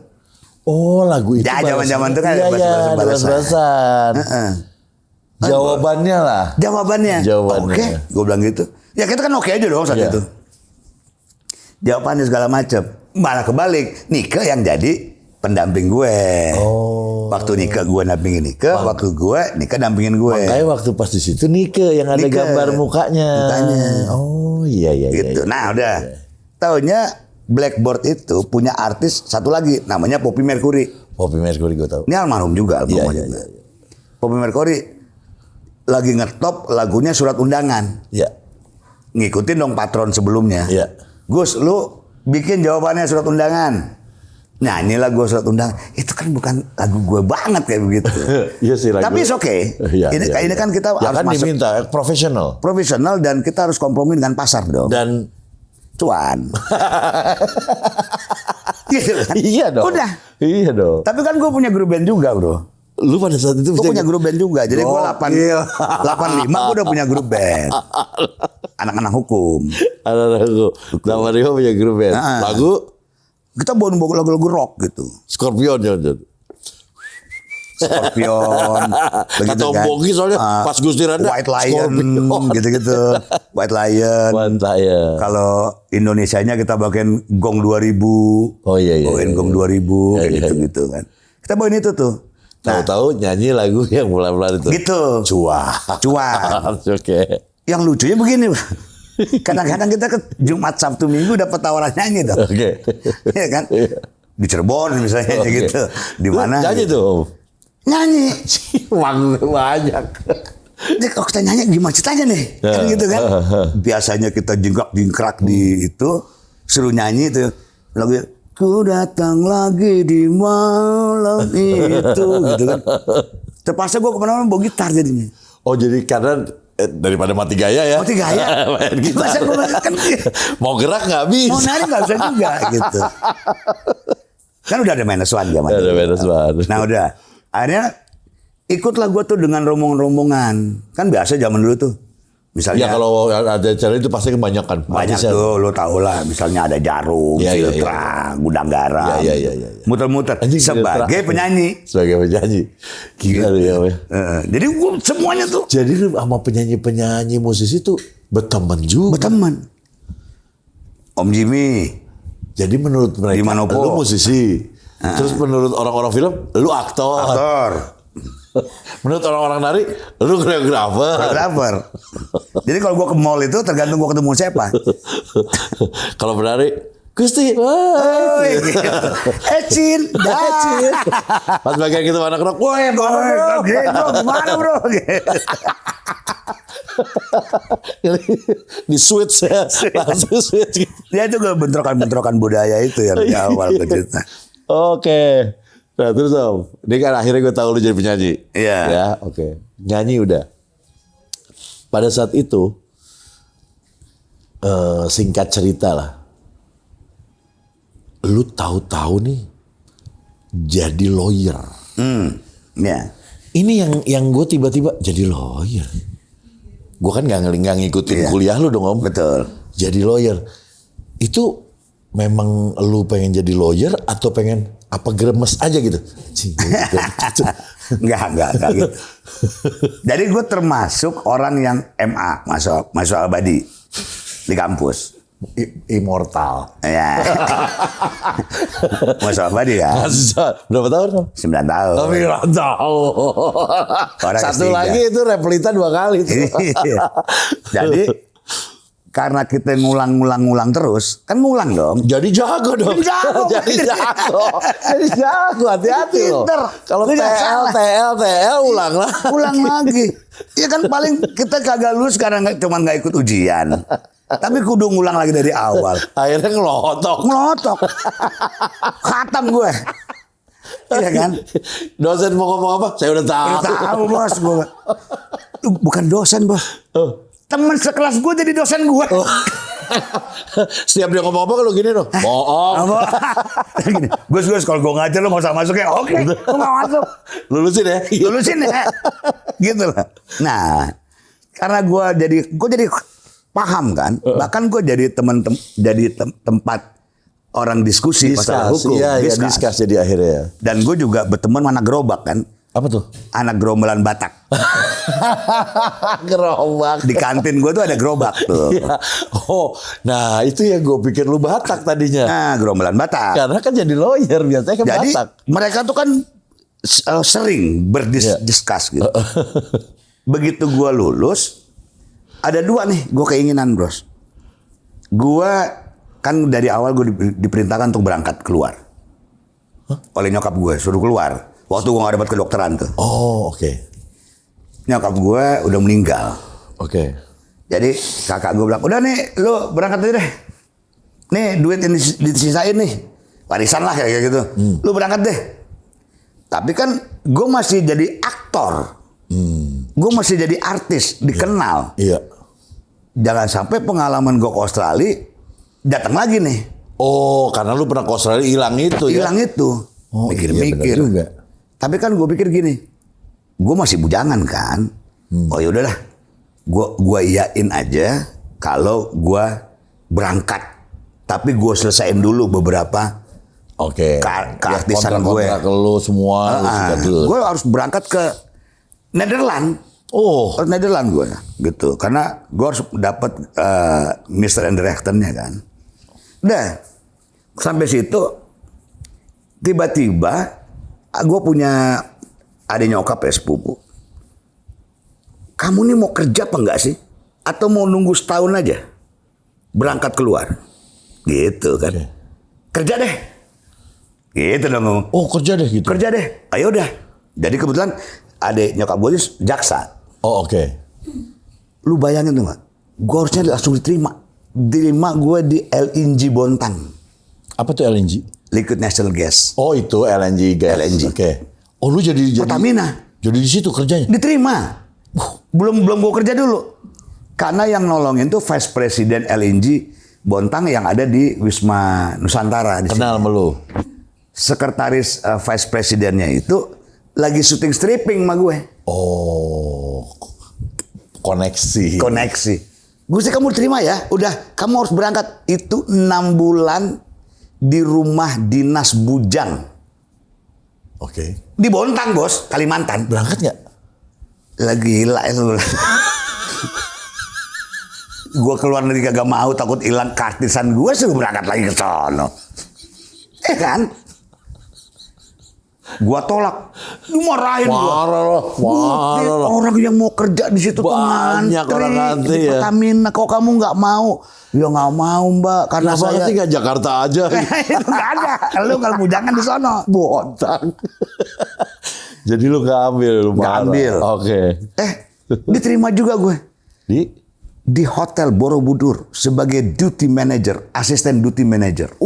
Oh, lagu itu. Ya, zaman-zaman itu kan Iya, balasan. Jawabannya lah. Jawabannya. Oke, gue bilang gitu. Ya kita kan oke aja dong saat Iya. itu. Jawabannya segala macam. Malah kebalik, Nike yang jadi pendamping gue. Oh. Waktu Nike gue dampingin Nike, waktu gue Nike dampingin gue. Makanya waktu pas di situ Nike yang ada Nike. gambar mukanya. Mukanya. Oh, iya. Gitu. Iya. Nah udah. Taunya Blackboard itu punya artis satu lagi namanya Poppy Mercury. Poppy Mercury gue tahu. Ini almarhum juga, Iya. Poppy Mercury lagi ngetop lagunya Surat Undangan. Iya. Ngikutin dong patron sebelumnya. Iya. Gus, lu bikin jawabannya Surat Undangan. Nyanyi lagu Surat Undangan. Itu kan bukan lagu gue banget kayak begitu. Iya sih lagu. Tapi it's okay. Iya, Ini kan kita ya harus kan masuk diminta profesional dan kita harus kompromi dengan pasar dong. dan Cuan. Gitu kan? iya dong. Udah. Iya dong. Tapi kan gue punya grup band juga, bro. Lu pada saat itu Gue punya grup band juga. Jadi gue 85 gue udah punya grup band. Anak-anak hukum. Ada lagu. Nama dia punya grup band. Nah. Lagu Kita bawa lagu-lagu rock gitu. Scorpion. Scorpion, Kata Om Bogi soalnya pas Gus Diranda White Lion, Scorpion. gitu-gitu. White Lion. Mantaya. Kalau Indonesianya kita bawain Gong 2000. Oh iya. Bawain Gong 2000 kayak gitu-gitu kan. Kita bawain itu tuh. Tahu-tahu nyanyi lagu yang pelan-pelan itu. Gitu. Cuan. Oke. Yang lucunya begini, Pak. Kadang-kadang kita ke Jumat Sabtu Minggu dapat tawaran nyanyi dong. Oke. Iya kan? Di Cirebon misalnya Oke. gitu. Di mana? Nyanyi gitu. tuh Om. Nyanyi. Uang banyak. Jadi kalau kita nyanyi gimana ceritanya nih? Kan gitu kan. Biasanya kita jingkrak-jingkrak di itu, suruh nyanyi itu lagu ku datang lagi di malam itu gitu kan. Terpaksa gue kemana-mana bawa gitar jadinya. Oh jadi karena daripada mati gaya ya. Mati gaya. Main gitar. Masa gue kan Mau gerak nggak bisa. mau nari nggak bisa juga gitu. Kan udah ada minus one zaman Ada dulu. minus one. Nah udah. Akhirnya ikutlah gue tuh dengan rombongan-rombongan. Kan biasa zaman dulu tuh. Misalnya Ya kalau ada acara itu pasti kebanyakan. banyak artisnya. tuh, lo tau lah. Misalnya ada Jarum, Iya, iya, Filtra, Gudang Garam. Iya. Muter-muter. Anjing, Sebagai Filtra. penyanyi. Sebagai penyanyi. Gila lu ya. Weh. Jadi gue semuanya tuh Jadi lu sama penyanyi-penyanyi musisi tuh berteman juga. berteman. Om Jimmy. Jadi menurut mereka Di Manopo. lu musisi. Terus menurut orang-orang film lu aktor. Aktor. Menurut orang-orang nari lu koreografer. Fotografer. Jadi kalau gue ke mall itu tergantung gue ketemu siapa. Kalau menari Gusti, Oh, gitu. Cin, Cin. Pas bagian gitu anak rock, woi, Bro, gimana bro? di switch ya, langsung switch. Gitu. Dia itu bentrokan-bentrokan budaya itu yang di awal cerita. Oke. Nah terus Om, ini kan akhirnya gue tahu lu jadi penyanyi. Iya. Ya, oke. Nyanyi udah. Pada saat itu, singkat cerita lah, lu tahu-tahu nih jadi lawyer. Ya. Ini yang gue tiba-tiba jadi lawyer. Gue kan nggak ngikutin Iya. kuliah lu dong Om. Betul. Jadi lawyer. Itu memang lu pengen jadi lawyer atau pengen apa geremes aja gitu? Enggak gitu. Jadi gue termasuk orang yang MA, masuk abadi di kampus. Immortal. Ya. Masuk abadi ya. Berapa tahun Om? 9 tahun. Tapi nggak tahu. Orang Satu S3. lagi itu replita 2 kali. Tuh. Iya. Jadi karena kita ngulang terus, kan ngulang dong. Jadi jago dong. Jadi jago. Jadi jago. Jadi jago. Hati-hati loh. Pinter. Kalau Lu jangan salah. TL ulang lah. Ulang lagi. Ya kan paling kita kagak lulus karena cuma nggak ikut ujian. Tapi kudu ngulang lagi dari awal. Akhirnya ngelotok. Ngelotok. Khatam gue. Iya kan? Dosen mau ngomong apa? Saya udah tahu. Udah tahu bos gue. Bukan dosen bos. Temen sekelas gue jadi dosen gue. Setiap dia ngomong apa kalau gini dong. Bohong. Gus kalau gue ngajar lo gak usah masuk ya. Oke, gue gak masuk. Lulusin ya. Lulusin ya. Gitu lah. Nah, karena gue jadi paham kan. Bahkan gue jadi tempat orang diskusi masalah hukum. Iya, diskus jadi akhirnya ya. Dan gue juga berteman sama anak gerobak kan. Apa tuh? Anak gerombolan Batak. Gerobak. Di kantin gue tuh ada gerobak tuh. Iya. Oh, nah itu yang gue pikir lu Batak tadinya. Nah, gerombolan Batak. Karena kan jadi lawyer biasanya kan Jadi Batak. mereka tuh kan sering berdiskus gitu. Begitu gue lulus, ada dua nih gue keinginan bros. Gue kan dari awal gue diperintahkan untuk berangkat keluar. Oleh nyokap gue, suruh keluar. Waktu gue gak dapat kedokteran tuh. Oh, oke. Nyokap gue udah meninggal. Oke. Jadi kakak gue bilang, udah nih lu berangkat aja deh. Nih duit yang disisain nih. Warisan lah kayak gitu. Lu berangkat deh. Tapi kan gue masih jadi aktor. Gue masih jadi artis, dikenal. Iya. Jangan sampai pengalaman gue ke Australia datang lagi nih. Oh, karena lu pernah ke Australia hilang itu ya. Hilang itu. Oh, Mikir-mikir. iya benar juga. Tapi kan gue pikir gini. Gue masih bujangan kan. Oh yaudahlah. Gue iyain aja kalau gue berangkat. Tapi gue selesaiin dulu beberapa Oke. Keartisan gue. Kontrak lu semua. Gue harus berangkat ke Nederland. Oh. Ke Nederland gue gitu. Karena gue harus dapat Mr. and Director-nya kan. Udah. Sampai situ tiba-tiba gue punya adik nyokap ya sepupu. Kamu nih mau kerja apa enggak sih? Atau mau nunggu setahun aja? Berangkat keluar. Gitu kan. Okay. Kerja deh. Gitu dong ngomong. Oh kerja deh gitu. Kerja deh. Ayo udah. Jadi kebetulan adik nyokap gue jaksa. Oh oke. Lu bayangin tuh gak? Gue harusnya langsung diterima. Diterima gue di LNG Bontang. Apa tuh LNG? Liquid Natural Gas. Oh itu LNG gas. LNG. Oke. Oh lu jadi Pertamina. Jadi di situ kerjanya. Diterima. Belum gue kerja dulu. Karena yang nolongin tuh Vice President LNG Bontang yang ada di Wisma Nusantara. Di Kenal sama lu? Sekretaris Vice Presidennya itu lagi syuting stripping sama gue. Oh. Koneksi. Gusti kamu terima ya. Udah kamu harus berangkat. Itu 6 bulan di rumah dinas Bujang. Oke. Di Bontang bos, Kalimantan. Berangkat nggak? Lagi gila itu. Gue keluar negeri kagak mau, takut hilang kartisan gue, suruh berangkat lagi ke sono. Kan? Gua tolak, dimarahin gua. Marah loh. Orang yang mau kerja di situ tuh Banyak orang ngantri di ya. Pertamina. Kok kamu nggak mau? Ya nggak mau mbak, karena Kenapa saya sih nggak Jakarta aja? itu nggak ada. Lu kalau bujangan di sono. Bontang. Jadi lu nggak ambil, lu Nggak marah. ambil. Oke. Diterima juga gue Di Hotel Borobudur sebagai duty manager, asisten duty manager.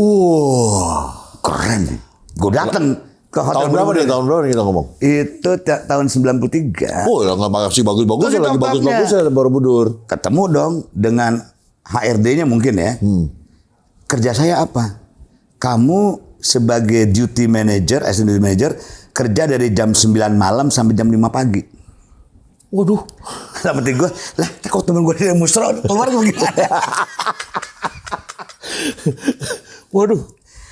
Keren nih. Gue dateng ke Hotel tahun berapa Borobudur. nih? Tahun berapa nih kita ngomong? Itu tahun 93. Oh, ya nggak masih bagus-bagus Masih lagi top-topnya. bagus-bagus ya Borobudur. Ketemu dong dengan HRD-nya mungkin ya. Kerja saya apa? Kamu sebagai duty manager, asisten duty manager, kerja dari jam 9 malam sampai jam 5 pagi. Waduh. Sama gue, lah kok temen gue dari Musro keluar gimana? Waduh.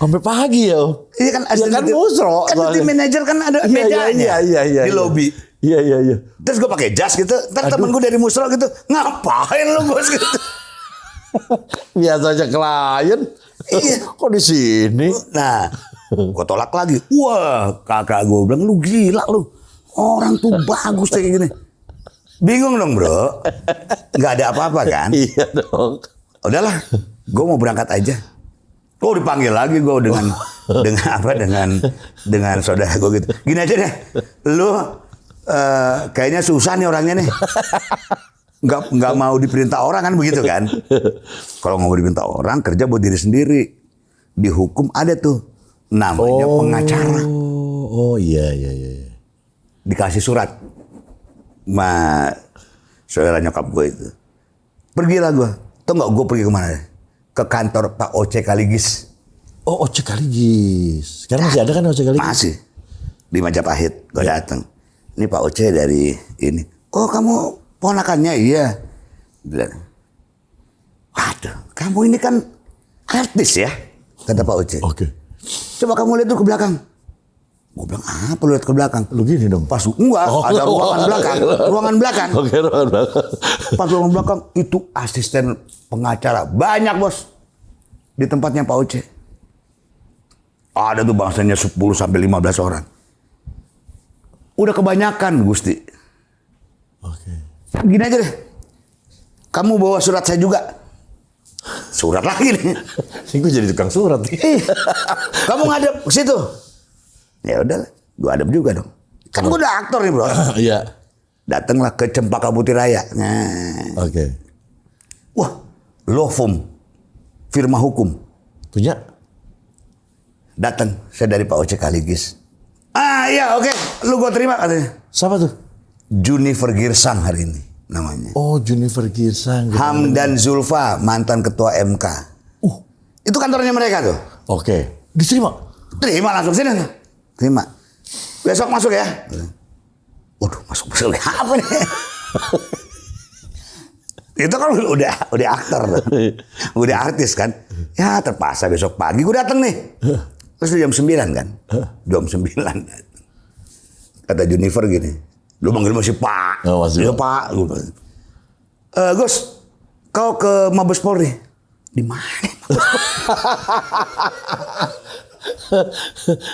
Sampai pagi ya. Iya kan, Ya kan Musro. Kan duty manager kan ada mejanya Iya. di lobi. Iya. Terus gue pakai jas gitu, ntar temen gue dari Musro gitu, ngapain lu bos gitu? Biasanya klien. Iya. Kok di sini? Nah, gue tolak lagi. Wah, kakak gue bilang, lu gila lu. Orang tuh bagus kayak gini. Bingung dong bro. Nggak ada apa-apa kan? Iya dong. Udahlah, gue mau berangkat aja. Oh dipanggil lagi gue dengan saudara gue gitu. Gini aja deh, lu kayaknya susah nih orangnya nih. Nggak mau diperintah orang kan begitu kan? Kalau nggak mau diperintah orang, kerja buat diri sendiri. Di hukum ada tuh namanya pengacara. Oh iya. Dikasih surat sama saudara nyokap gue itu. Pergilah gue. Tau nggak gue pergi kemana? Ke kantor Pak Oce Kaligis. Oh Oce Kaligis. Sekarang masih ada kan Oce Kaligis? Masih. Di Majapahit gue datang. Ini Pak Oce dari ini. Oh kamu ponakannya? Iya. Bilang, waduh kamu ini kan artis ya, kata Pak Oce. Oke. Coba kamu lihat tuh ke belakang. Gue bilang apa lu lihat ke belakang? Lu gini dong. Pas enggak, ada ruangan belakang. Ruangan belakang. Oke, ruangan belakang. Pas ruangan belakang itu asisten pengacara banyak bos di tempatnya Pak Oce. Ada tuh bangsanya 10 sampai 15 orang. Udah kebanyakan Gusti. Oke. Gini aja deh. Kamu bawa surat saya juga. Surat lagi nih. Ini gue jadi tukang surat nih. Kamu ngadep ke situ. Ya udah, gue adem juga dong. Kan gue udah aktor nih bro. Iya. Datanglah ke Cempaka Putih Raya. Nah, Oke. wah, law firm, firma hukum. Punya? Datang, saya dari Pak Oce Kaligis. Iya oke, lu gue terima katanya. Siapa tuh? Junifer Girsang hari ini namanya. Oh, Junifer Girsang. Hamdan Zulfa, mantan ketua MK. Itu kantornya mereka tuh. Oke. Diterima? Terima langsung sini. Terima. Besok masuk ya. Waduh, masuk apa nih? Itu kan udah aktor tuh. Udah artis kan. Ya terpaksa besok pagi gue dateng nih. Terus jam 9 kan? Jam 9. Kata Junifer gini, lu manggil masih Pak. Oh, masih ya Pak. Gus, kau ke Mabes Polri. Di mana?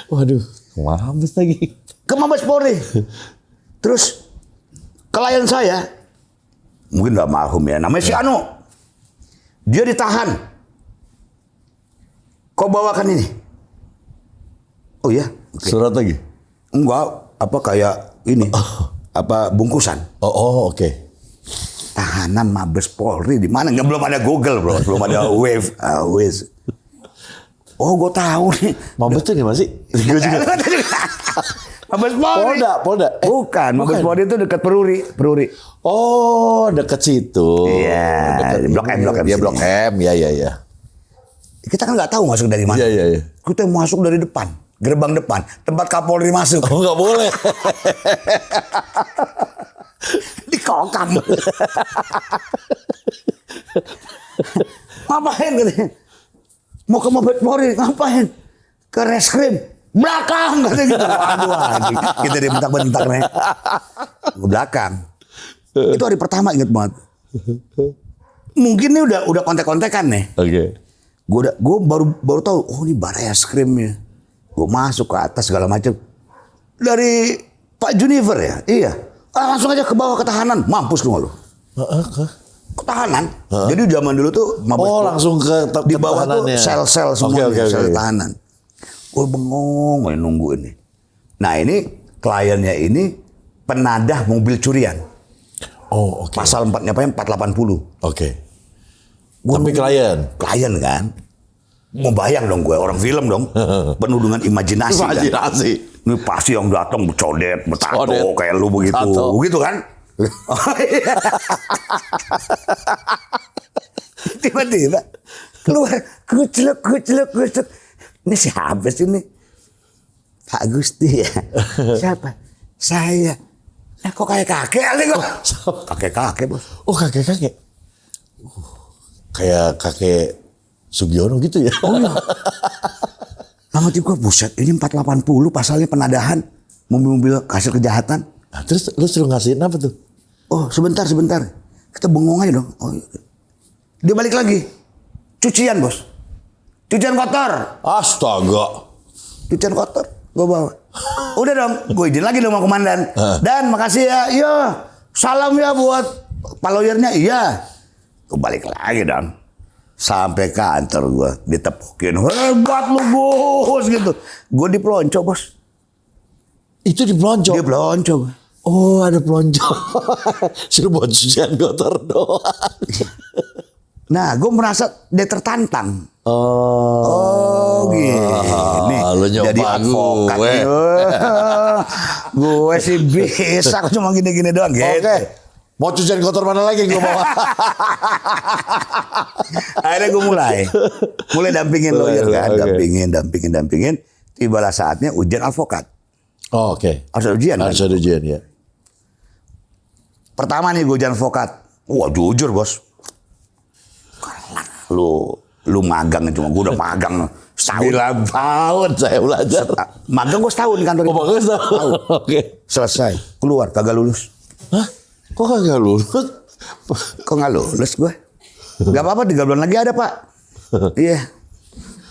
Waduh, Mabes lagi. Ke Mabes Polri. Terus klien saya, mungkin udah marhum ya, namanya si Anu. Dia ditahan. Kau bawakan ini. Oh iya? Oke. Surat lagi? Enggak, apa kayak ini. Apa bungkusan. Oh, oke. Tahanan Mabes Polri di mana? Belum ada Google, bro. Belum ada Wave. Waze. Oh, gue tahu nih. Mabes tuh gimana sih? Gue juga. Mabes Polri. Polda. Bukan, Mabes Polri itu dekat Peruri. Oh, deket situ. Iya, Deket Blok M, Blok M Iya, sini. Blok M. Iya. Kita kan nggak tahu masuk dari mana. Iya. Kita masuk dari depan, gerbang depan, tempat Kapolri masuk. Oh, nggak boleh. Dikokang. Ngapain katanya? Mau ke Mabes Polri, ngapain? Ke reskrim. Belakang katanya gitu. Aduh, kita dibentak-bentak nih. Ke belakang. Itu hari pertama inget banget. Mungkin ini udah kontek-kontekan nih. Oke. Gue baru tahu, oh ini baraya skrimnya. Gue masuk ke atas segala macam. Dari Pak Junifer ya? Iya. Langsung aja ke bawah ketahanan. Mampus lu. Ketahanan. Jadi zaman dulu tuh Langsung ke di bawah tuh ketahanannya. sel-sel semua, Oke. sel tahanan. Gue bengong nunggu ini. Nah ini kliennya ini penadah mobil curian. Oh, oke. Pasal 480. Oke. Tapi klien kan. Mau bayang dong gue, orang film dong. Penuh dengan imajinasi. Kan? Ini pasti yang datang bercodet, bertato kayak lu begitu. Tato. Begitu kan? Tiba-tiba keluar kucluk. Ini siapa sih ini? Pak Gusti ya? Siapa? Saya. Kok kayak kakek kali kok? Kakek bos. Oh, kakek. Kayak kakek Sugiono gitu ya? Oh iya. Lama gue buset, ini 480 pasalnya penadahan mobil-mobil hasil kejahatan. Nah, terus lu suruh ngasihin apa tuh? Oh sebentar. Kita bengong aja dong. Oh, iya. Dia balik lagi. Cucian bos. Cucian kotor. Astaga. Cucian kotor. Gue bawa. Udah dong. Gue izin lagi dong sama komandan. Dan makasih ya. Iya. Salam ya buat Pak lawyernya. Iya. Gue balik lagi dong. Sampai kantor gue. Ditepukin. Hebat lu bos. Gitu. Gue dipelonco bos. Itu di pelonco? Dia pelonco. Oh, ada pelonco. Suruh buat cucian kotor doang. Nah, gue merasa dia tertantang. Oh, gini. Lu nyoba jadi advokat. Gue sih bisa, aku cuma gini-gini doang. Gitu. Oke. Mau cucian kotor mana lagi gue mau? Akhirnya gue mulai dampingin lawyer kan, Okay. dampingin. Tibalah saatnya ujian advokat. Oh, oke. Harus ada ujian kan? Harus ada ujian ya. Pertama nih gue ujian advokat. Wah jujur bos. Lu magang cuma gue udah magang setahun. 9 tahun saya belajar. Magang gue setahun di kantor itu. Oh, bagus tahu. Oke. Selesai, keluar kagak lulus. Hah? Kok kagak lulus? Kok nggak lulus gue? Gak apa-apa 3 bulan lagi ada pak. Iya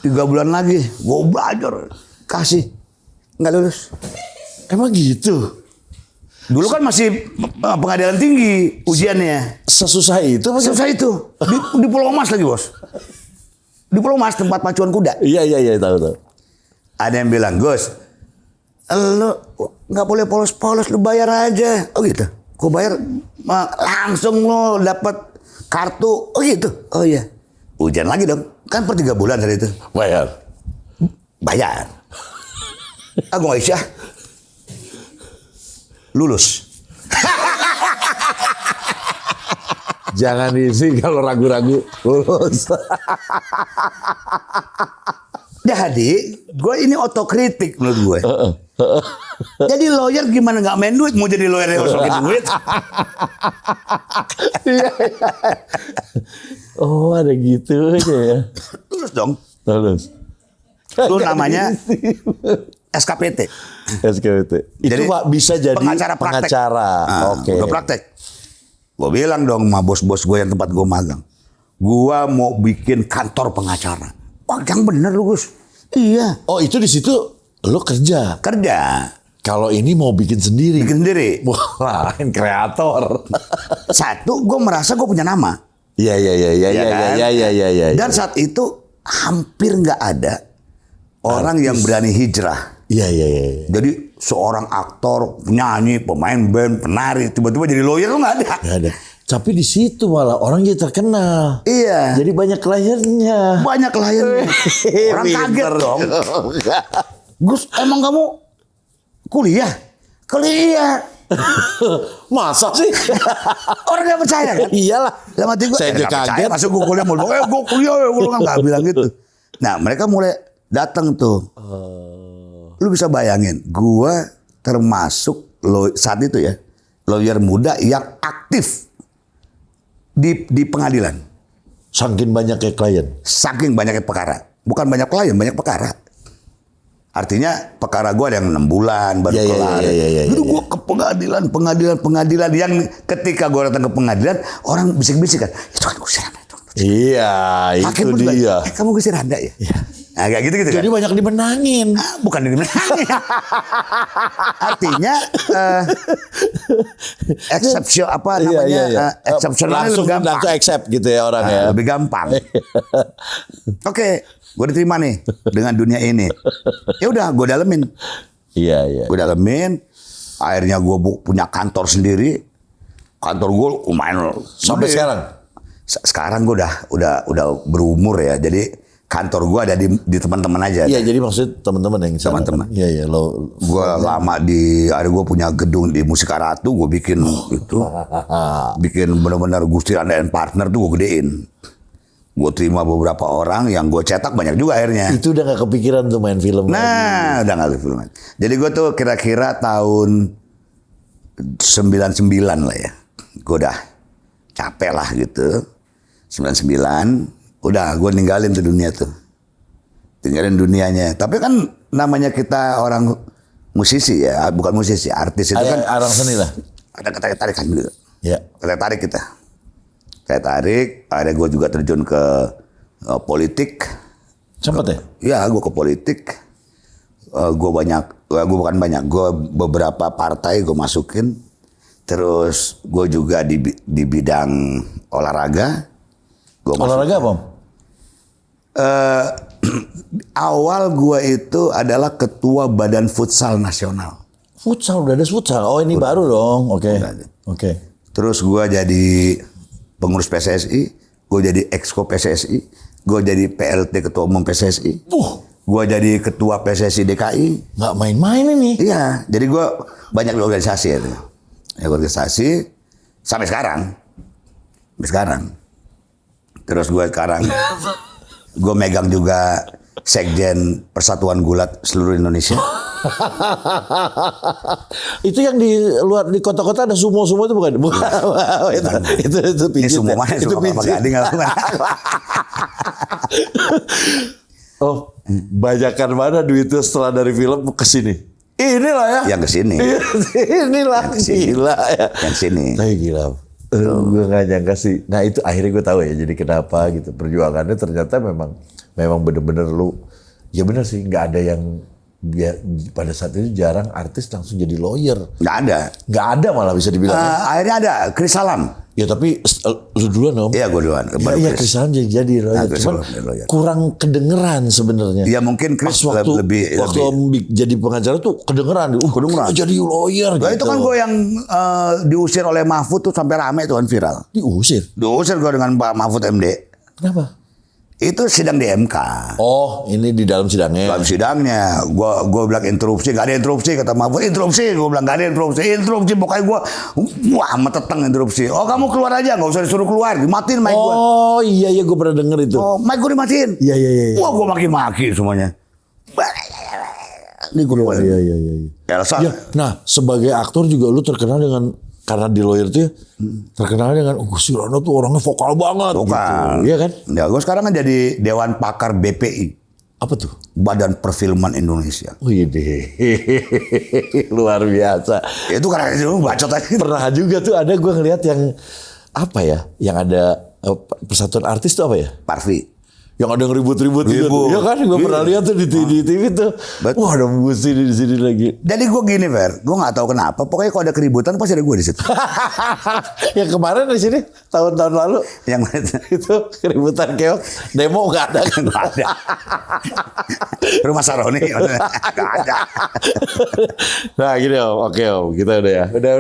3 bulan lagi gue belajar. Kasih. Nggak lulus. Emang gitu? Dulu kan masih pengadilan tinggi ujiannya. Sesusah itu? Selesai itu. Di Pulau Mas lagi bos. Di Pulau Mas tempat pacuan kuda. Iya tahu. Ada yang bilang, Gus, lu nggak boleh polos-polos, lu bayar aja. Oh gitu. Gue bayar langsung lo dapat kartu. Oh gitu. Oh iya. Ujian lagi dong. Kan per 3 bulan dari itu. Bayar. Aku nggak isya. Lulus. Jangan isi kalau ragu-ragu lulus. Jadi, gue ini otokritik menurut gue. Jadi lawyer gimana nggak main duit? Mau jadi lawyer yang osokin duit? Iya. Oh, ada gitu aja ya. Lulus dong. Lulus. Itu namanya SKPT. SKPT. Itu Jadi, Pak bisa jadi pengacara praktek. pengacara. Nah, Oke. Gue praktek. Gue bilang dong sama bos-bos gue yang tempat gue magang. Gue mau bikin kantor pengacara. Wah, yang bener lu Gus. Iya. Oh itu di situ lo kerja. Kerja. Kalau ini mau bikin sendiri. Bikin sendiri. Wah, lain kreator. Satu, gue merasa gue punya nama. Iya iya iya iya Ya kan? iya. Dan saat itu hampir nggak ada orang yang berani hijrah. Iya. Jadi seorang aktor, penyanyi, pemain band, penari, tiba-tiba jadi lawyer tuh nggak ada. Nggak ada. Tapi di situ malah orang jadi terkenal. Iya. Jadi banyak kliennya. Banyak kliennya. Orang kaget dong. Gus, emang kamu kuliah? Kuliah. Masa sih? Orang nggak percaya kan? Iyalah. Dalam hati gue, Saya juga nggak percaya, kaget. masuk gue kuliah mulu. Gue kuliah ya, gue kan nggak bilang gitu. Nah, mereka mulai datang tuh. Lu bisa bayangin, gue termasuk saat itu ya, lawyer muda yang aktif di pengadilan. Saking banyaknya klien. Saking banyaknya perkara. Bukan banyak klien, banyak perkara. Artinya perkara gue ada yang 6 bulan baru Iya, kelar. iya. Jadi gue ke pengadilan yang ketika gue datang ke pengadilan orang bisik-bisik kan, itu kan Gusti Randa itu. Iya, Hakim itu pun bilang, dia. kamu Gusti Randa ya? Nah, kayak gitu kan. Jadi banyak dimenangin. Bukan ini. Artinya exception apa namanya? Exceptional Langsung lebih gampang. accept gitu ya orang ya. Lebih gampang. Oke, gue diterima nih dengan dunia ini. Ya udah, gue dalemin. Iya. Gue dalemin. Akhirnya gue punya kantor sendiri. Kantor gue lumayan. Sampai gede. sekarang. Sekarang gue udah berumur ya. Jadi kantor gue ada di teman-teman aja. Iya, jadi maksud teman-teman yang sana. Teman-teman. Iya, lo. Gue lama ada gue punya gedung di Musika Ratu, gue bikin itu, bikin benar-benar Gusti Randa and Partner tuh gue gedein. Gue terima beberapa orang yang gue cetak banyak juga akhirnya. Itu udah gak kepikiran tuh main film. Nah, udah nggak ada film. Jadi gue tuh kira-kira tahun 99 lah ya. Gue udah capek lah gitu. 99. Udah, gue ninggalin tuh dunia tuh. Tinggalin dunianya. Tapi kan namanya kita orang musisi ya. Bukan musisi, artis itu kan. Orang seni lah. Ada ketarik-tarikan gitu. Ya. Ketarik kita. Ketarik, ada gue juga terjun ke politik. Sempet ya? Ya, gue ke politik. Gue bukan banyak. Gue beberapa partai gue masukin. Terus gue juga di bidang olahraga. Olahraga apa? Awal gue itu adalah ketua Badan Futsal Nasional. Futsal, udah ada futsal. Oh ini baru dong. Oke. Oke. Terus gue jadi pengurus PSSI, gue jadi exco PSSI, gue jadi PLT ketua umum PSSI, gue jadi ketua PSSI DKI. Nggak main-main ini. Iya, jadi gue banyak di organisasi itu. Ya, organisasi sampai sekarang. Terus gue sekarang gue megang juga Sekjen Persatuan Gulat seluruh Indonesia. Itu yang di luar di kota-kota ada sumo-sumo itu bukan? Itu Ini pijit. semua mana? Itu Semua pijit. Gading apa? Oh, banyakan mana duitnya setelah dari film ke sini? Inilah ya. Yang kesini. Inilah gila ya. Yang sini. Tapi gila. Gue gak nyangka sih. Nah itu akhirnya gue tahu ya. Jadi kenapa gitu perjuangannya ternyata memang bener-bener lu. Ya bener sih. Nggak ada yang pada saat itu jarang artis langsung jadi lawyer. Nggak ada. Nggak ada malah bisa dibilang. Akhirnya ada Chris Salam. Ya tapi lu duluan om. Iya, gue duluan. Iya Chris Salam jadi lawyer. Chris Cuman Salam jadi lawyer. kurang kedengeran sebenarnya. Ya mungkin Chris Pas waktu lebih. om jadi pengacara tuh kedengeran. Kedengeran. Jadi lawyer Nah, gitu. itu kan gue yang diusir oleh Mahfud tuh sampai rame tuh kan viral. Diusir. Diusir gue dengan Pak Mahfud MD. Kenapa? Itu sidang di MK. Oh ini di dalam sidangnya. Dalam sidangnya, gue bilang interupsi, gak ada interupsi, kata Mahfud, interupsi, gue bilang gak ada interupsi, pokoknya gue, wah meteteng interupsi. Oh kamu keluar aja, gak usah disuruh keluar, dimatiin mic gue. Oh iya gue pernah denger itu. Oh mic gue dimatiin. Iya. Wah gue maki-maki semuanya. Ini gue luar. Iya. Elsa. Ya, nah sebagai aktor juga lu terkenal dengan karena di lawyer tuh ya, terkenal dengan Gusti Randa tuh orangnya vokal banget. Vokal. Gitu. Iya kan? Ya gue sekarang kan jadi Dewan Pakar BPI. Apa tuh? Badan Perfilman Indonesia. Wih deh, luar biasa. Ya, itu karena itu bacot aja. Pernah juga tuh ada gue ngeliat yang apa ya, yang ada persatuan artis tuh apa ya? Parvi. Yang ada ngeribut-ribut gitu. Ribut. Ya kan, gue pernah lihat tuh di TV tuh. Betul. Wah, ada musik di sini lagi. Jadi gue gini, Fer, gue nggak tahu kenapa. Pokoknya kalau ada keributan pasti ada gue di situ. Yang kemarin di sini tahun-tahun lalu Yang mana? itu keributan keok, demo nggak ada kan? Nggak ada. Rumah Saroni nggak ada. Nah gini Om, oke Om, kita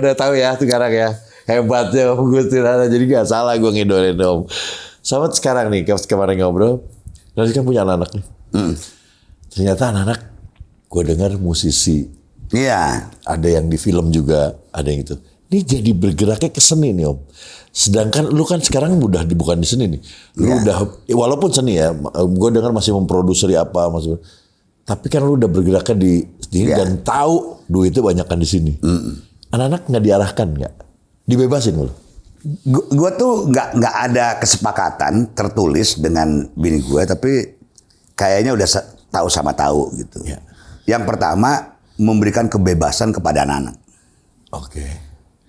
udah tahu ya sekarang ya. Hebatnya Om Gusti Rana, jadi nggak salah gue ngidolain Om. Sama sekarang nih, kemarin ngobrol, nanti kan punya anak nih. Ternyata anak gue dengar musisi. Iya. Ada yang di film juga, ada yang itu. Ini jadi bergeraknya ke seni nih Om. Sedangkan lu kan sekarang udah bukan di seni nih. Lu udah, walaupun seni ya, gue dengar masih memproduksi apa, masih. Tapi kan lu udah bergeraknya di sini dan tahu duitnya banyakan di sini. Anak-anak nggak diarahkan nggak? Dibebasin lu? Gue tuh nggak ada kesepakatan tertulis dengan bini gue, tapi kayaknya udah tahu sama tahu gitu. Ya. Yang pertama memberikan kebebasan kepada anak-anak. Oke.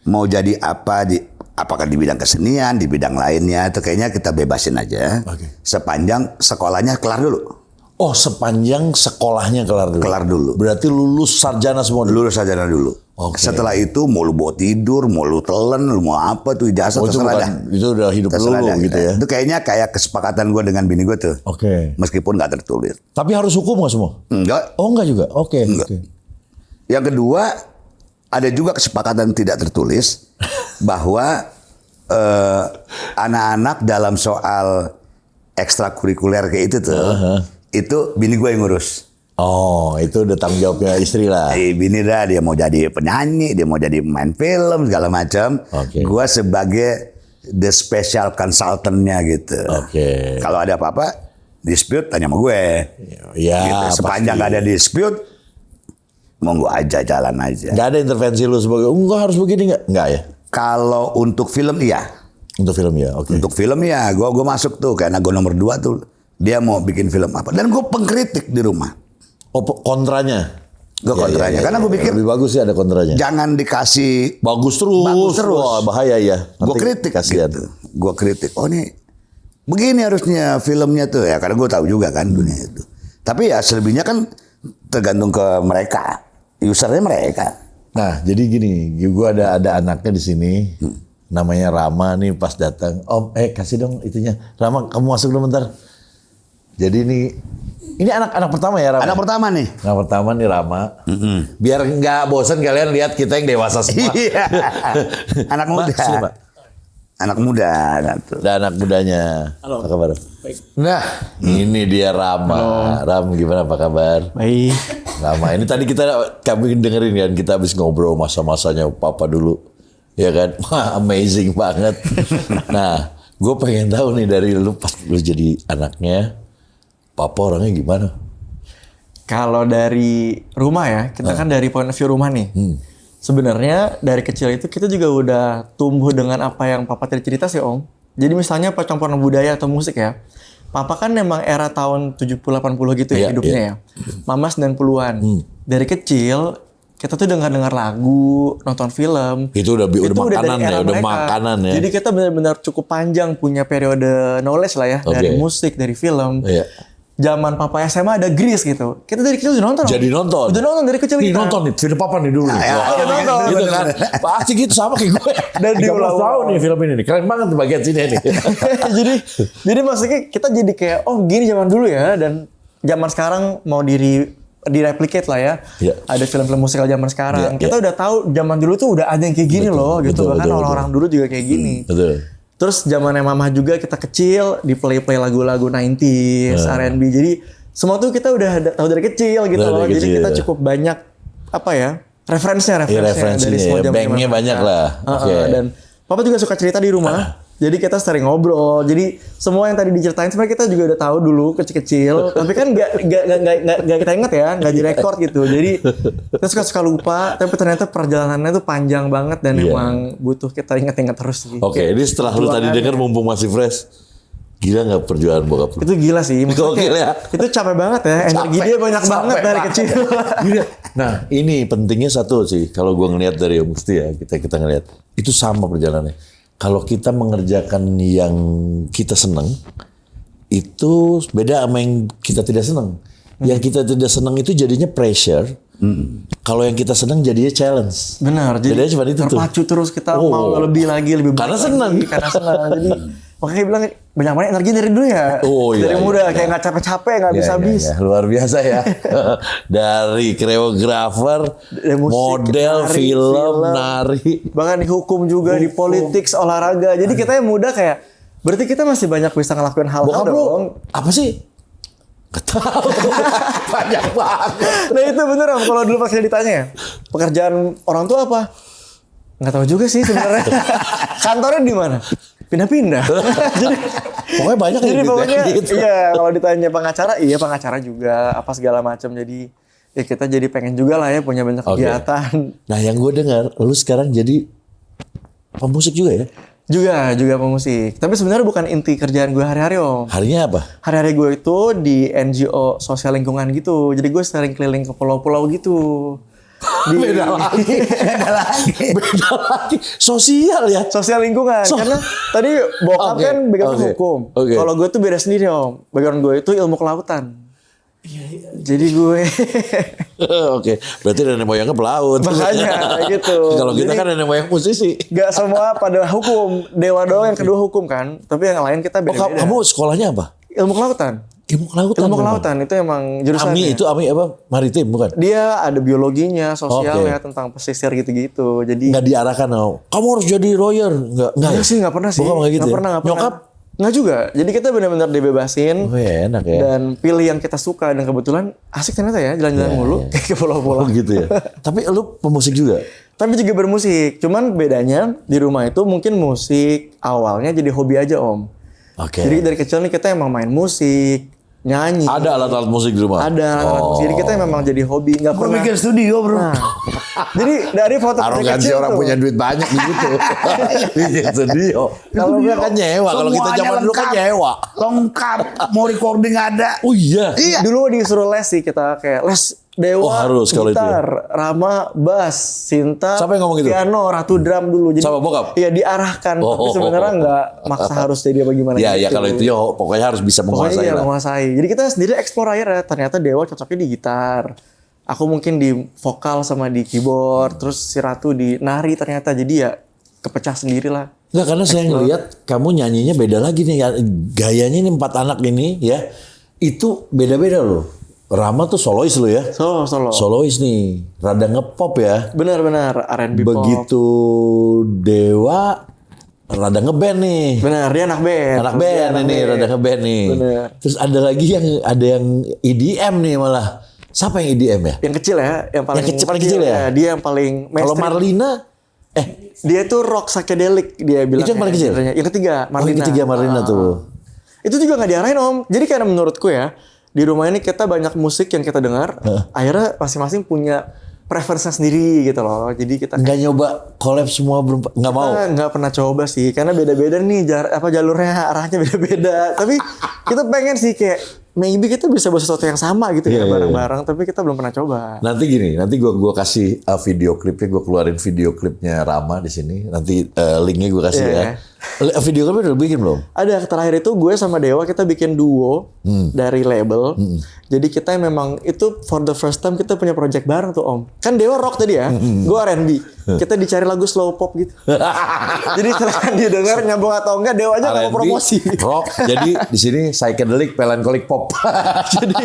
Mau jadi apa apakah di bidang kesenian, di bidang lainnya, itu kayaknya kita bebasin aja. Oke. Sepanjang sekolahnya kelar dulu. Oh, sepanjang sekolahnya kelar dulu. Kelar dulu. Berarti lulus sarjana semua dulu. Lulus sarjana dulu. Oke. Setelah itu mau lu bawa tidur, mau lu telan, lu mau apa tuh ijazah Oh, itu terserah dah. bukan, itu udah hidup Terserah dulu dah. gitu ya. Itu kayaknya kayak kesepakatan gue dengan bini gue tuh. Oke. Meskipun nggak tertulis. Tapi harus hukum nggak semua? Enggak. Oh, enggak juga. Oke. Enggak. Oke. Yang kedua, ada juga kesepakatan tidak tertulis bahwa anak-anak dalam soal ekstrakurikuler kayak itu tuh, itu bini gue yang ngurus. Oh, itu udah tanggung jawabnya istri lah. Bini dah, dia mau jadi penyanyi, dia mau jadi pemain film segala macam. Oke. Gue sebagai the special consultant-nya gitu. Oke. Kalau ada apa-apa, dispute tanya sama gue. Ya, Gitu. Sepanjang pasti. gak ada dispute, monggo aja jalan aja. Nggak ada intervensi lu sebagai, enggak harus begini nggak? Enggak ya? Kalau untuk film iya. Untuk film ya, oke. Untuk film ya, gue masuk tuh karena gue nomor 2 tuh. Dia mau bikin film apa. Dan gue pengkritik di rumah. Oh, kontranya? Gue kontranya. Karena gue pikir lebih bagus sih ada kontranya. jangan dikasih Bagus terus. Bagus terus. Wah, bahaya ya. gue Nanti kritik kasihan. gitu. Gue kritik. Oh nih, begini harusnya filmnya tuh ya. Karena gue tahu juga kan dunia itu. Tapi ya selebihnya kan tergantung ke mereka. Usernya mereka. Nah, jadi gini, gue ada anaknya di sini. Namanya Rama nih pas datang. Om, kasih dong itunya. Rama, kamu masuk dulu bentar. Jadi ini anak pertama ya Rama? Anak pertama nih. Anak pertama nih Rama. Biar nggak bosan kalian lihat kita yang dewasa semua. Iya. Anak muda. Mbak, sini, Mbak. Anak muda. Gitu. Dan anak mudanya. Halo. Apa kabar? Baik. Nah, ini dia Rama. Ram, gimana apa kabar? Baik. Rama, ini tadi kami dengerin kan, kita habis ngobrol masa-masanya Papa dulu. Ya kan? Wah, amazing banget. Nah, gue pengen tahu nih dari lu pas lu jadi anaknya, Papa orangnya gimana? Kalau dari rumah ya, kita kan dari point of view rumah nih. Sebenarnya dari kecil itu kita juga udah tumbuh dengan apa yang Papa tadi cerita sih Om. Jadi misalnya percampuran budaya atau musik ya. Papa kan memang era tahun 70-80 gitu ya Iya, hidupnya iya. ya. Mama 90-an. Dari kecil kita tuh dengar lagu, nonton film. Itu udah Itu makanan dari ya, era udah mereka. makanan ya. Jadi kita benar-benar cukup panjang punya periode knowledge lah ya. Dari Oke. musik, dari film. Iya. Zaman Papa SMA ada Grease gitu. Kita dari kecil udah nonton. Om. Jadi nonton. Udah nonton dari kecil Nih kita. nonton nih, film Papa nih dulu. ya, Wah, iya, nonton. gitu kan. Pasti gitu sama kayak gue. Dan 13 diulang-ulang. tahun nih film ini nih. Keren banget tuh bagian sini nih. jadi maksudnya kita jadi kayak oh gini zaman dulu ya, dan zaman sekarang mau direplicate lah ya. Iya. Ada film-film musikal zaman sekarang. Iya, Kita udah tahu zaman dulu tuh udah ada yang kayak gini loh gitu. betul, Bahkan betul, orang-orang dulu juga kayak gini. Betul. Terus zamannya mama juga kita kecil di play lagu-lagu 90s, R&B. Jadi semua tuh kita udah tahu dari kecil gitu Dari loh. Jadi kecil, kita ya. cukup banyak apa ya? Referensinya Iya, referensinya dari semua ya. zaman Banknya banyak lah. Oke. Dan Papa juga suka cerita di rumah. Jadi kita sering ngobrol. Jadi semua yang tadi diceritain sebenarnya kita juga udah tahu dulu kecil-kecil. Tapi kan nggak kita ingat ya, nggak direkord gitu. Jadi kita suka lupa. Tapi ternyata perjalanannya tuh panjang banget dan Iya. emang butuh kita ingat-ingat terus sih. Oke, ini setelah lu tadi denger mumpung masih fresh. Gila nggak perjuangan bokap lu? Itu gila sih. Maksudnya Gokil ya. Itu capek banget ya. Energi dia banyak banget dari kecil. Gila. Nah ini pentingnya satu sih. Kalau gue ngelihat dari Om Gusti ya, kita ngelihat itu sama perjalanannya. Kalau kita mengerjakan yang kita seneng, itu beda sama yang kita tidak seneng. Yang kita tidak seneng itu jadinya pressure. Kalau yang kita seneng jadinya challenge. Benar. Jadi Bedanya cuma itu tuh. terpacu terus kita mau lebih lagi, lebih Karena baik senang. lagi, karena senang. Jadi makanya bilang banyak energi dari dulu ya. Oh, iya, dari muda iya. kayak nggak capek-capek, nggak Ya, habis-habis. ya, ya. Luar biasa ya. Dari koreografer, Musik, model, film, nari. Bahkan di hukum juga, di politik, olahraga. Jadi kita yang muda kayak berarti kita masih banyak bisa ngelakuin hal-hal Bokap lu dong. apa sih? Gak tahu. Banyak banget. Nah itu bener Om, kalau dulu pas ditanya ya, pekerjaan orang tua apa? Nggak tahu juga sih sebenarnya. Kantornya di mana? Pindah-pindah. Jadi Pokoknya banyak jadi gitu, pokoknya gitu. iya kalau ditanya pengacara, iya pengacara juga apa segala macam. Jadi ya kita jadi pengen juga lah ya punya banyak Oke. kegiatan. Nah yang gue dengar, lu sekarang jadi pemusik juga ya? Juga pemusik. Tapi sebenarnya bukan inti kerjaan gue hari-hari Om. Harinya apa? Hari-hari gue itu di NGO sosial lingkungan gitu. Jadi gue sering keliling ke pulau-pulau gitu. Beda lagi. Beda lagi. Sosial ya? Sosial lingkungan. Karena tadi bokap Oke, kan background oke, hukum. oke. Kalau gue tuh beda sendiri Om. Background gue itu ilmu kelautan. Jadi gue Oke, berarti nenek moyangnya pelaut. makanya gitu. Kalau kita Jadi, kan nenek moyang musisi. gak semua pada hukum. Dewa doang yang kedua hukum kan. Tapi yang lain kita Oh, beda-beda. kamu sekolahnya apa? Ilmu kelautan. Ilmu kelautan. Ilmu memang? kelautan itu emang jurusannya. Ami itu Ami apa? Maritim bukan? Dia ada biologinya, sosialnya, Oke. tentang pesisir gitu-gitu. Jadi Nggak diarahkan, oh, kamu harus jadi lawyer. Nggak ya? enggak sih, nggak pernah sih. Bokap nggak gitu ya? pernah. Nyokap? Nggak juga. Jadi kita benar-benar dibebasin. Oh ya, enak ya. Dan pilih yang kita suka. Dan kebetulan asik ternyata ya jalan-jalan Iya, mulu. iya. Kayak ke pulau-pulau. Oh gitu ya. Tapi lu pemusik juga? Tapi juga bermusik. Cuman bedanya di rumah itu mungkin musik awalnya jadi hobi aja Om. Oke. Jadi dari kecil nih kita emang main musik, nyanyi. Ada alat-alat musik di rumah? Ada alat musik. Jadi kita memang jadi hobi. Nggak Gue pernah. bikin studio bro. Nah, jadi dari foto dari Arogansi kecil orang tuh, punya duit banyak begitu. Bikin studio. Kalau Studio. dia kan nyewa. Kalau kita Semuanya zaman dulu kan lengkap. nyewa. Lengkap. Mau recording ada. Oh iya. Iya. Dulu disuruh les sih kita kayak les Dewa, Oh, harus kalau itu ya. gitar, Rama, bass, Sinta, Siapa yang ngomong gitu? piano, Ratu drum dulu. Jadi, Sama bokap? Iya diarahkan, Oh. tapi sebenarnya nggak maksa harus jadi apa gimana. Ya, gitu. ya kalau itu ya pokoknya harus bisa Pokoknya menguasai iya lah. menguasai. Jadi kita sendiri explore akhirnya. Ternyata Dewa cocoknya di gitar. Aku mungkin di vokal sama di keyboard. Terus si Ratu di nari ternyata. Jadi ya kepecah sendiri lah. Enggak, karena saya ngelihat kamu nyanyinya beda lagi nih. Gayanya nih 4 anak ini ya. Itu beda-beda loh. Rama tuh solois lo ya. Solo. Solois nih. Rada ngepop ya. Benar-benar R&B pop. Begitu Dewa rada ngeband nih. Benar, dia anak band. Anak band ini, rada ngeband nih. Bener. Terus ada lagi yang EDM nih malah. Siapa yang EDM ya? Yang kecil ya, yang paling paling kecil ya? Dia yang paling Kalau mainstream. Marlina, Dia tuh rock psychedelic dia bilang. Itu yang paling kecil? Yang ketiga, oh yang ketiga Marlina tuh. Itu juga nggak diarahin Om. Jadi karena menurutku ya, di rumah ini kita banyak musik yang kita dengar. Akhirnya masing-masing punya preferensinya sendiri gitu loh. Jadi kita Nggak nyoba collab semua berempat, nggak mau. kita nggak pernah coba sih, karena beda-beda nih jalurnya, arahnya beda-beda. Tapi kita pengen sih kayak maybe kita bisa buat sesuatu yang sama gitu Iya, ya iya, bareng-bareng. Tapi kita belum pernah coba. Nanti gini, nanti gua kasih video klipnya, gua keluarin video klipnya Rama di sini. Nanti linknya gua kasih Iya. ya. Video klipnya udah bikin belum? Ada terakhir itu gue sama Dewa kita bikin duo dari label. Jadi kita memang itu for the first time kita punya project bareng tuh Om. Kan Dewa rock tadi ya, gue R&B. Kita dicari lagu slow pop gitu. Jadi silahkan didengar nyambung atau enggak, Dewa aja nggak mau R&B, promosi. rock. Jadi di sini psychedelic, melancholic pop. Jadi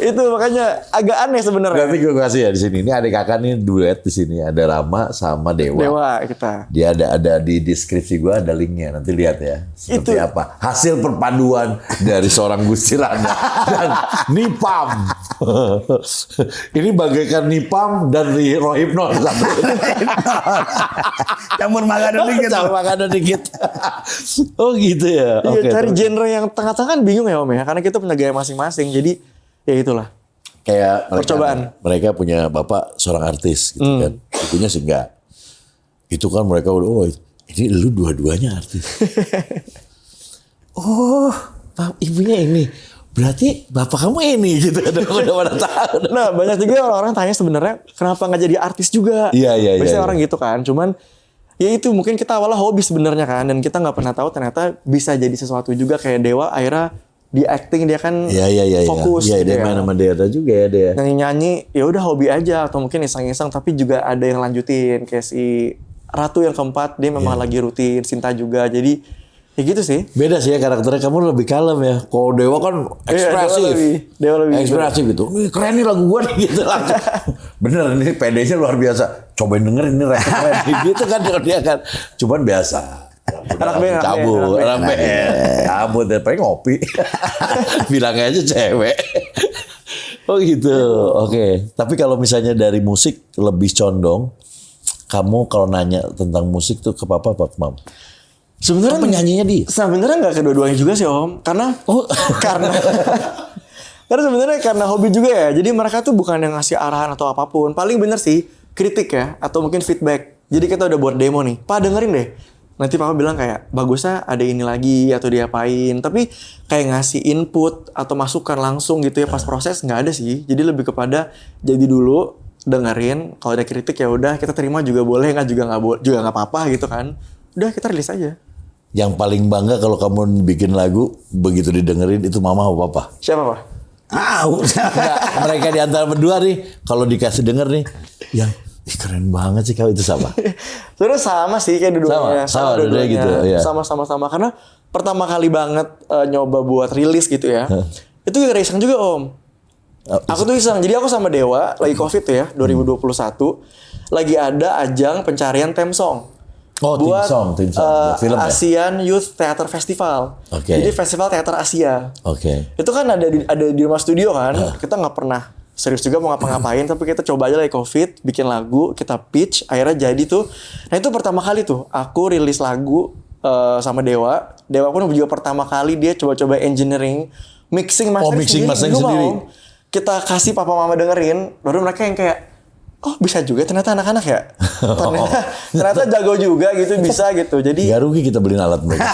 itu makanya agak aneh sebenarnya. Nanti gue kasih ya di sini. Ini adik kakak nih duet di sini. Ada Rama sama Dewa. Dewa kita. Dia ada di deskripsi gue ada linknya. Nanti lihat ya seperti Itu. apa hasil perpaduan dari seorang Gusti Randa dan Nipam. Ini bagaikan Nipam dan Rohypnol. Campur makanan dikit. Campur makanan dikit. Oh gitu ya. Iya, Oke, cari terus. genre yang tengah-tengah kan bingung ya Om ya, karena kita punya gaya masing-masing. Jadi ya itulah. Kayak Percobaan. mereka punya bapak seorang artis gitu kan. Ibunya sih enggak. Itu kan mereka udah, oh ini lu dua-duanya artis. Oh, ibunya ini. Berarti bapak kamu ini gitu. Udah pada tahu. Nah banyak juga orang-orang tanya sebenarnya kenapa nggak jadi artis juga? Iya. Biasanya orang gitu kan. Cuman ya itu mungkin kita awalnya hobi sebenarnya kan, dan kita nggak pernah tahu ternyata bisa jadi sesuatu juga kayak Dewa akhirnya di acting dia kan fokus. Iya, gitu dia main sama Dea juga ya dia. Nyanyi ya udah hobi aja atau mungkin iseng-iseng, tapi juga ada yang lanjutin kayak si Ratu yang keempat dia memang lagi rutin, Sinta juga, jadi ya gitu sih. Beda sih ya karakternya, kamu lebih kalem ya. Kalau Dewa kan ekspresif. Dewa lebih ekspresif gitu. Nih keren nih lagu gua nih gitu langsung. Bener ini PD-nya luar biasa. Cobain denger ini keren gitu kan dia kan. Cuman biasa. Anak band. Cabut deh, pengen ngopi. Bilangnya aja cewek. Oh gitu. Oke. Tapi kalau misalnya dari musik lebih condong, kamu kalau nanya tentang musik tuh ke papa apa ke mama? Sebenarnya penyanyinya dia. Sebenarnya nggak kedua-duanya juga sih Om, karena karena sebenarnya karena hobi juga ya. Jadi mereka tuh bukan yang ngasih arahan atau apapun. Paling bener sih kritik ya, atau mungkin feedback. Jadi kita udah buat demo nih, Pak dengerin deh. Nanti Papa bilang kayak bagusnya ada ini lagi atau diapain. Tapi kayak ngasih input atau masukan langsung gitu ya pas proses nggak ada sih. Jadi lebih kepada jadi dulu dengerin. Kalau ada kritik ya udah kita terima juga boleh, nggak juga nggak apa-apa gitu kan. Udah kita rilis aja. Yang paling bangga kalau kamu bikin lagu, begitu didengerin itu mama atau papa? Siapa Pak? Enggak, mereka di antara berdua nih, kalau dikasih denger nih, yang keren banget sih kau itu sama. Sebenarnya sama sih kayak dua-duanya. Sama dua-duanya gitu. Iya. Sama. Karena pertama kali banget nyoba buat rilis gitu ya. Itu gara iseng juga Om. Aku tuh iseng. Jadi aku sama Dewa, lagi COVID ya, 2021. Lagi ada ajang pencarian theme song. Oh, buat tim song. Film ya? Asian Youth Theater Festival. Jadi festival teater Asia. Itu kan ada di rumah studio kan. Kita nggak pernah serius juga mau ngapa-ngapain, tapi kita coba aja lagi COVID, bikin lagu, kita pitch, akhirnya jadi tuh. Nah itu pertama kali tuh aku rilis lagu sama Dewa. Dewa pun juga pertama kali dia coba-coba engineering, mixing mastering sendiri. Kita kasih papa mama dengerin, baru mereka yang kayak oh bisa juga ternyata anak-anak ya. Ternyata jago juga gitu, bisa gitu. Jadi gak rugi kita beliin alat mereka.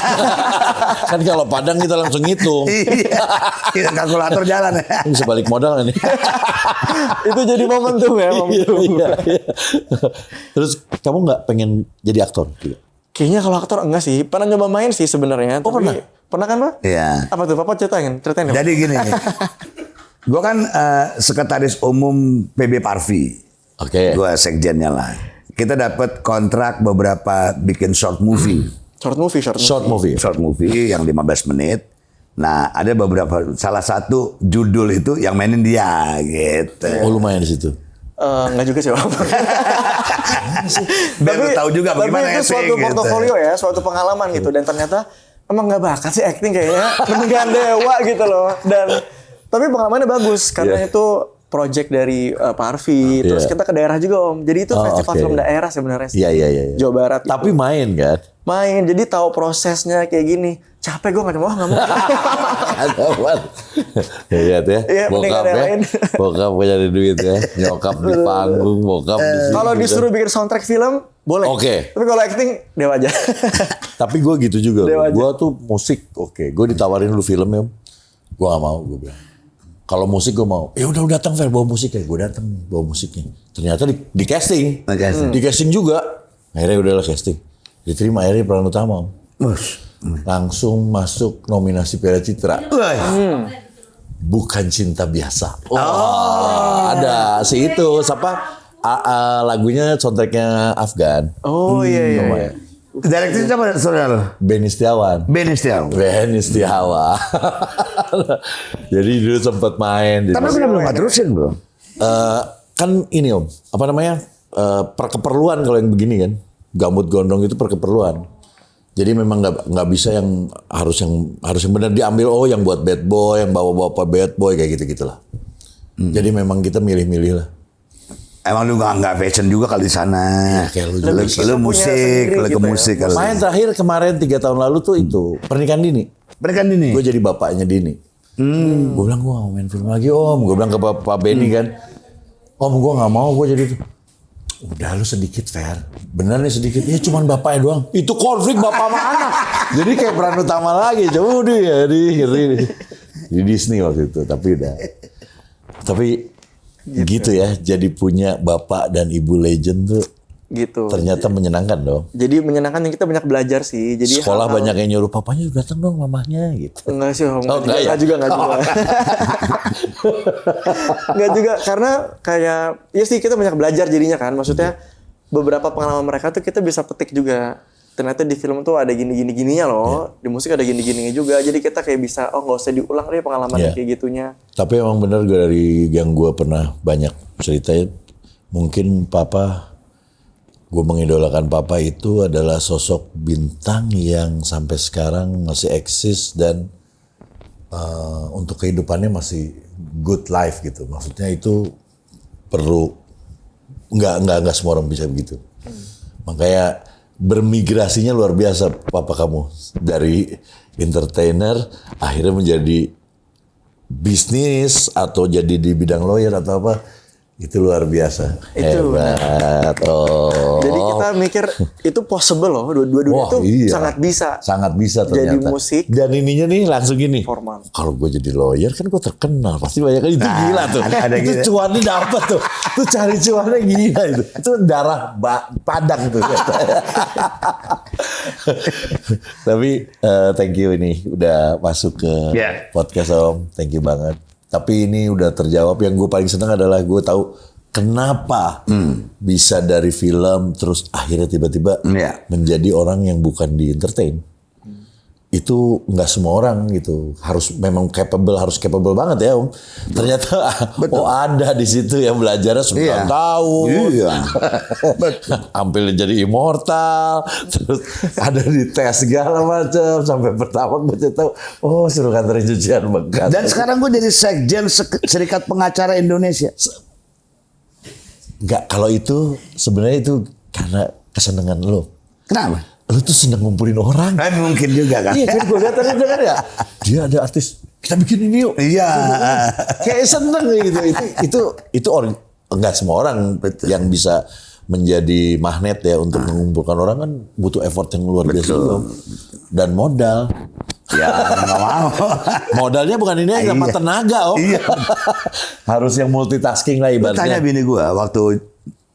Kan kalau Padang kita langsung ngitung. Kita kalkulator jalan ya. Bisa balik modal nih. itu jadi momentum ya. Iya. Terus kamu nggak pengen jadi aktor juga? Kayaknya kalau aktor enggak sih. Pernah nyoba main sih sebenarnya. Oh pernah? Pernah kan Pak? Iya. Apa tuh Papa ceritain. Jadi gini. Gue kan sekretaris umum PB Parvi. Oke. Gue sekjennya lah. Kita dapat kontrak beberapa bikin short movie. Short movie yang 15 menit. Nah, ada beberapa, salah satu judul itu yang mainin dia gitu. Oh, lumayan di situ. Enggak juga sih, Om. Biar lu tahu juga bagaimana itu suatu portofolio ya, suatu pengalaman gitu, dan ternyata emang nggak bakat sih acting kayaknya. Mendingan Dewa gitu loh. Dan tapi pengalamannya bagus karena itu project dari Parvi, terus kita ke daerah juga Om. Jadi itu festival film daerah sebenarnya sih. Iya. Jawa Barat. Tapi main kan? Main, jadi tahu prosesnya kayak gini. Capek gue nggak mau. Lihat ya. Iya, bokap ya. Bokap punya duit ya. Nyokap di panggung, bokap di sini. Kalau disuruh bikin soundtrack film, boleh. Oke. Tapi kalau acting, Dewa aja. Tapi gue gitu juga. Dewa Gue tuh musik, oke. Gue ditawarin lu film ya. Gue gak mau, gue bilang. Kalau musik gue mau. Ya udah lu datang Fer, bawa musik ya. Gue datang bawa musiknya. Ternyata di casting. Di casting juga. Akhirnya udahlah casting. Diterima akhirnya peran utama. Langsung masuk nominasi Piala Citra. Bukan cinta biasa. Ada si itu siapa? Lagunya soundtracknya Afgan. Oh iya. Direktur siapa saudara lo? Benny Setiawan. Jadi dulu sempat main. Tapi belum terusin belum? Kan ini Om, apa namanya? Perkeperluan kalau yang begini kan. Gambut gondong itu perkeperluan. Jadi memang nggak bisa yang harus yang benar diambil yang buat bad boy, yang bawa bad boy kayak gitu-gitulah. Jadi memang kita milih-milih lah. Emang lu nggak fashion juga kali di sana. Ya, kayak lu musik, lu ke musik kali. Main terakhir kemarin 3 tahun lalu tuh itu pernikahan dini. Gue jadi bapaknya Dini. Gue bilang gue gak mau main film lagi Om. Gue bilang ke Pak Benny kan, Om gue gak mau gue jadi itu. Udah lu sedikit Fer. Bener nih sedikit. Ya cuman bapaknya doang. Itu konflik bapak sama anak. Jadi kayak peran utama lagi. Coba udah ya di Disney waktu itu. Tapi gitu ya. Jadi punya bapak dan ibu legend tuh Gitu. ternyata menyenangkan dong. Jadi menyenangkan yang kita banyak belajar sih. Jadi Sekolah hal-hal- banyak yang nyuruh papanya datang dong mamahnya gitu. Enggak sih, Om. Oh, enggak ya? Enggak juga. Enggak juga, karena kayak, ya sih kita banyak belajar jadinya kan. Maksudnya beberapa pengalaman mereka tuh kita bisa petik juga. Ternyata di film tuh ada gini-gininya loh. Di musik ada gini-gininya juga. Jadi kita kayak bisa, oh nggak usah diulang deh pengalaman Iya. kayak gitunya. Tapi emang bener gue dari yang gue pernah banyak ceritain, mungkin gue mengidolakan papa itu adalah sosok bintang yang sampai sekarang masih eksis dan untuk kehidupannya masih good life gitu. Maksudnya itu perlu nggak semua orang bisa begitu. Makanya bermigrasinya luar biasa papa kamu dari entertainer akhirnya menjadi bisnis atau jadi di bidang lawyer atau apa. Itu luar biasa. Itu Hebat. Oh. Jadi kita mikir itu possible loh. Dua-duanya Wah, itu iya. sangat bisa. Sangat bisa Jadi ternyata. musik. Dan ininya nih langsung gini. Formal. Kalau gue jadi lawyer kan gue terkenal. Pasti banyak kan. Itu gila tuh. ada Itu gitu. cuannya dapat tuh. Itu cari cuannya gila itu. Itu darah padang tuh. Tapi thank you ini udah masuk ke Yeah. podcast Om. Thank you banget. Tapi ini udah terjawab. Yang gue paling senang adalah gue tahu kenapa bisa dari film terus akhirnya tiba-tiba Iya. menjadi orang yang bukan di entertain. Itu nggak semua orang gitu harus memang harus capable banget ya Om. Ternyata ada di situ yang belajarnya 9 Iya. tahun. Iya. Hampir jadi immortal, terus ada di tes segala macam sampai pertama gue tahu suruh kantorin cucian bekas. Dan sekarang gue jadi sekjen Serikat Pengacara Indonesia. Nggak, kalau itu sebenarnya itu karena kesenangan lo. Kenapa? Lo tuh seneng ngumpulin orang. Mungkin juga kan. Iya kan gue lihat tadi kan ya. Dia ada artis, kita bikin ini yuk. Iya. Kayak seneng gitu. Itu orang nggak semua orang yang bisa menjadi magnet ya untuk mengumpulkan orang kan butuh effort yang luar biasa juga. Dan modal. Ya nggak mau. Modalnya bukan ini aja, sama Iya. tenaga Om. Iya. Harus yang multitasking lah Gue tanya ibaratnya. bini gue waktu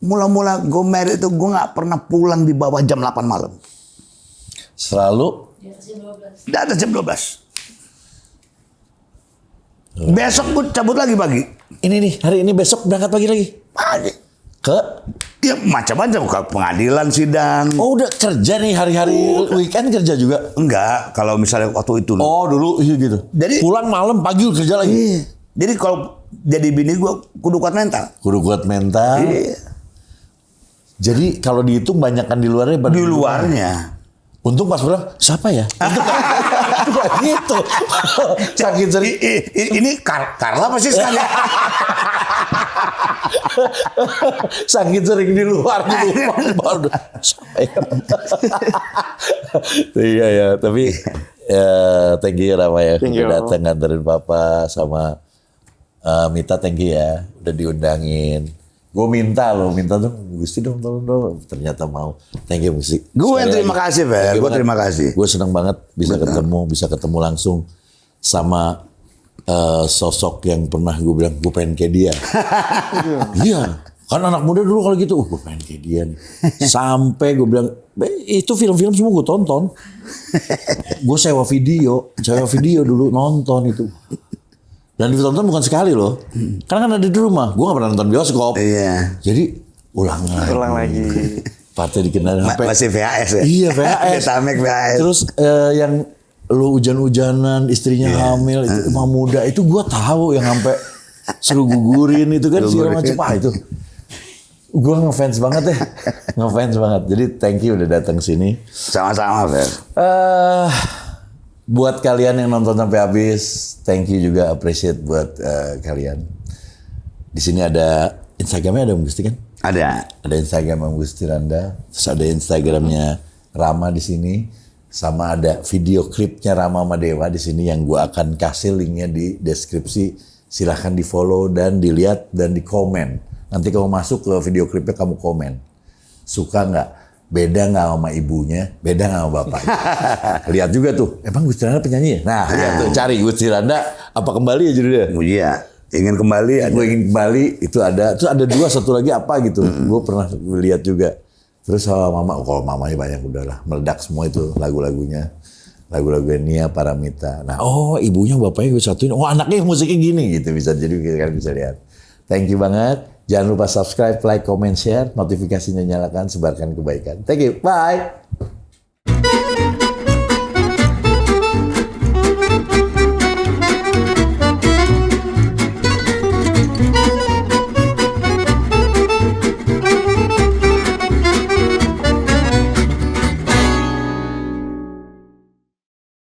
mula-mula gue married itu gue nggak pernah pulang di bawah jam 8 malam. Selalu Di atas jam 12. Besok gue cabut lagi pagi. ini nih hari ini besok berangkat pagi lagi. Pagi. Ke Ya macam-macam ke pengadilan sidang. udah kerja nih hari-hari weekend kerja juga. Enggak, kalau misalnya waktu itu. Oh dulu iya gitu. Jadi- pulang malam pagi udah kerja lagi. Iya. Jadi kalau jadi bini gue kudu kuat mental. Kudu kuat mental. Iya. Jadi kalau dihitung banyakan di luarnya. Di luarnya. Untung pas pulang siapa ya? Untung gitu. Sakit sering. Ini Carla pasti sekali. Saking sering di luar baru siapa ya? Iya ya, tapi ya thank you Rama ya Thank you. udah datang nganterin papa sama Mita, thank you ya udah diundangin. Gue minta dong Gusti dong tolong dong, ternyata mau. Thank you Gusti. Gue Sekali terima lagi. kasih, Fer. Thank you Gue banget. terima kasih. Gue senang banget bisa ketemu langsung sama sosok yang pernah gue bilang gue pengen kayak dia. Iya, kan anak muda dulu kalau gitu, gue pengen kayak dia nih. Sampai gue bilang, itu film-film semua gue tonton. Gue sewa video dulu nonton itu. Dan ditonton bukan sekali loh. Karena kan ada di rumah, gue gak pernah nonton bioskop. Iya. Jadi ulang lagi. Partai dikenal sampai Masih VHS ya? Iya VHS. Betamek VHS. Terus yang lu hujan-hujanan istrinya hamil itu emang muda itu gua tahu yang sampai suruh gugurin itu kan segala macam itu. Gua ngefans banget ya. Ngefans banget. Jadi thank you udah datang sini. Sama-sama, Fer. Buat kalian yang nonton sampai habis, thank you juga appreciate buat kalian. Di sini ada Instagramnya ada Gusti kan? Ada. Ada Instagram Gusti Randa, terus ada Instagramnya Rama di sini, sama ada video klipnya Rama sama Dewa di sini yang gua akan kasih linknya di deskripsi. Silahkan di follow dan dilihat dan di komen. Nanti kamu masuk ke video klipnya kamu komen. Suka nggak? Beda nggak sama ibunya? Beda nggak sama bapaknya? Lihat juga tuh. Emang Gusti Randa penyanyi ya? Nah, lihat tuh, cari Gusti Randa apa kembali ya judulnya? Oh iya, ingin kembali. Gue ingin kembali itu ada. Terus ada 2, satu lagi apa gitu. Gue pernah lihat juga. Terus sama mama, kalau mamanya banyak udahlah meledak semua itu lagu-lagunya. Lagu-lagu Nia Paramita. Nah, ibunya bapaknya gue satuin. Oh, anaknya musiknya gini gitu bisa jadi kan bisa lihat. Thank you banget. Jangan lupa subscribe, like, comment, share, notifikasinya nyalakan, sebarkan kebaikan. Thank you. Bye.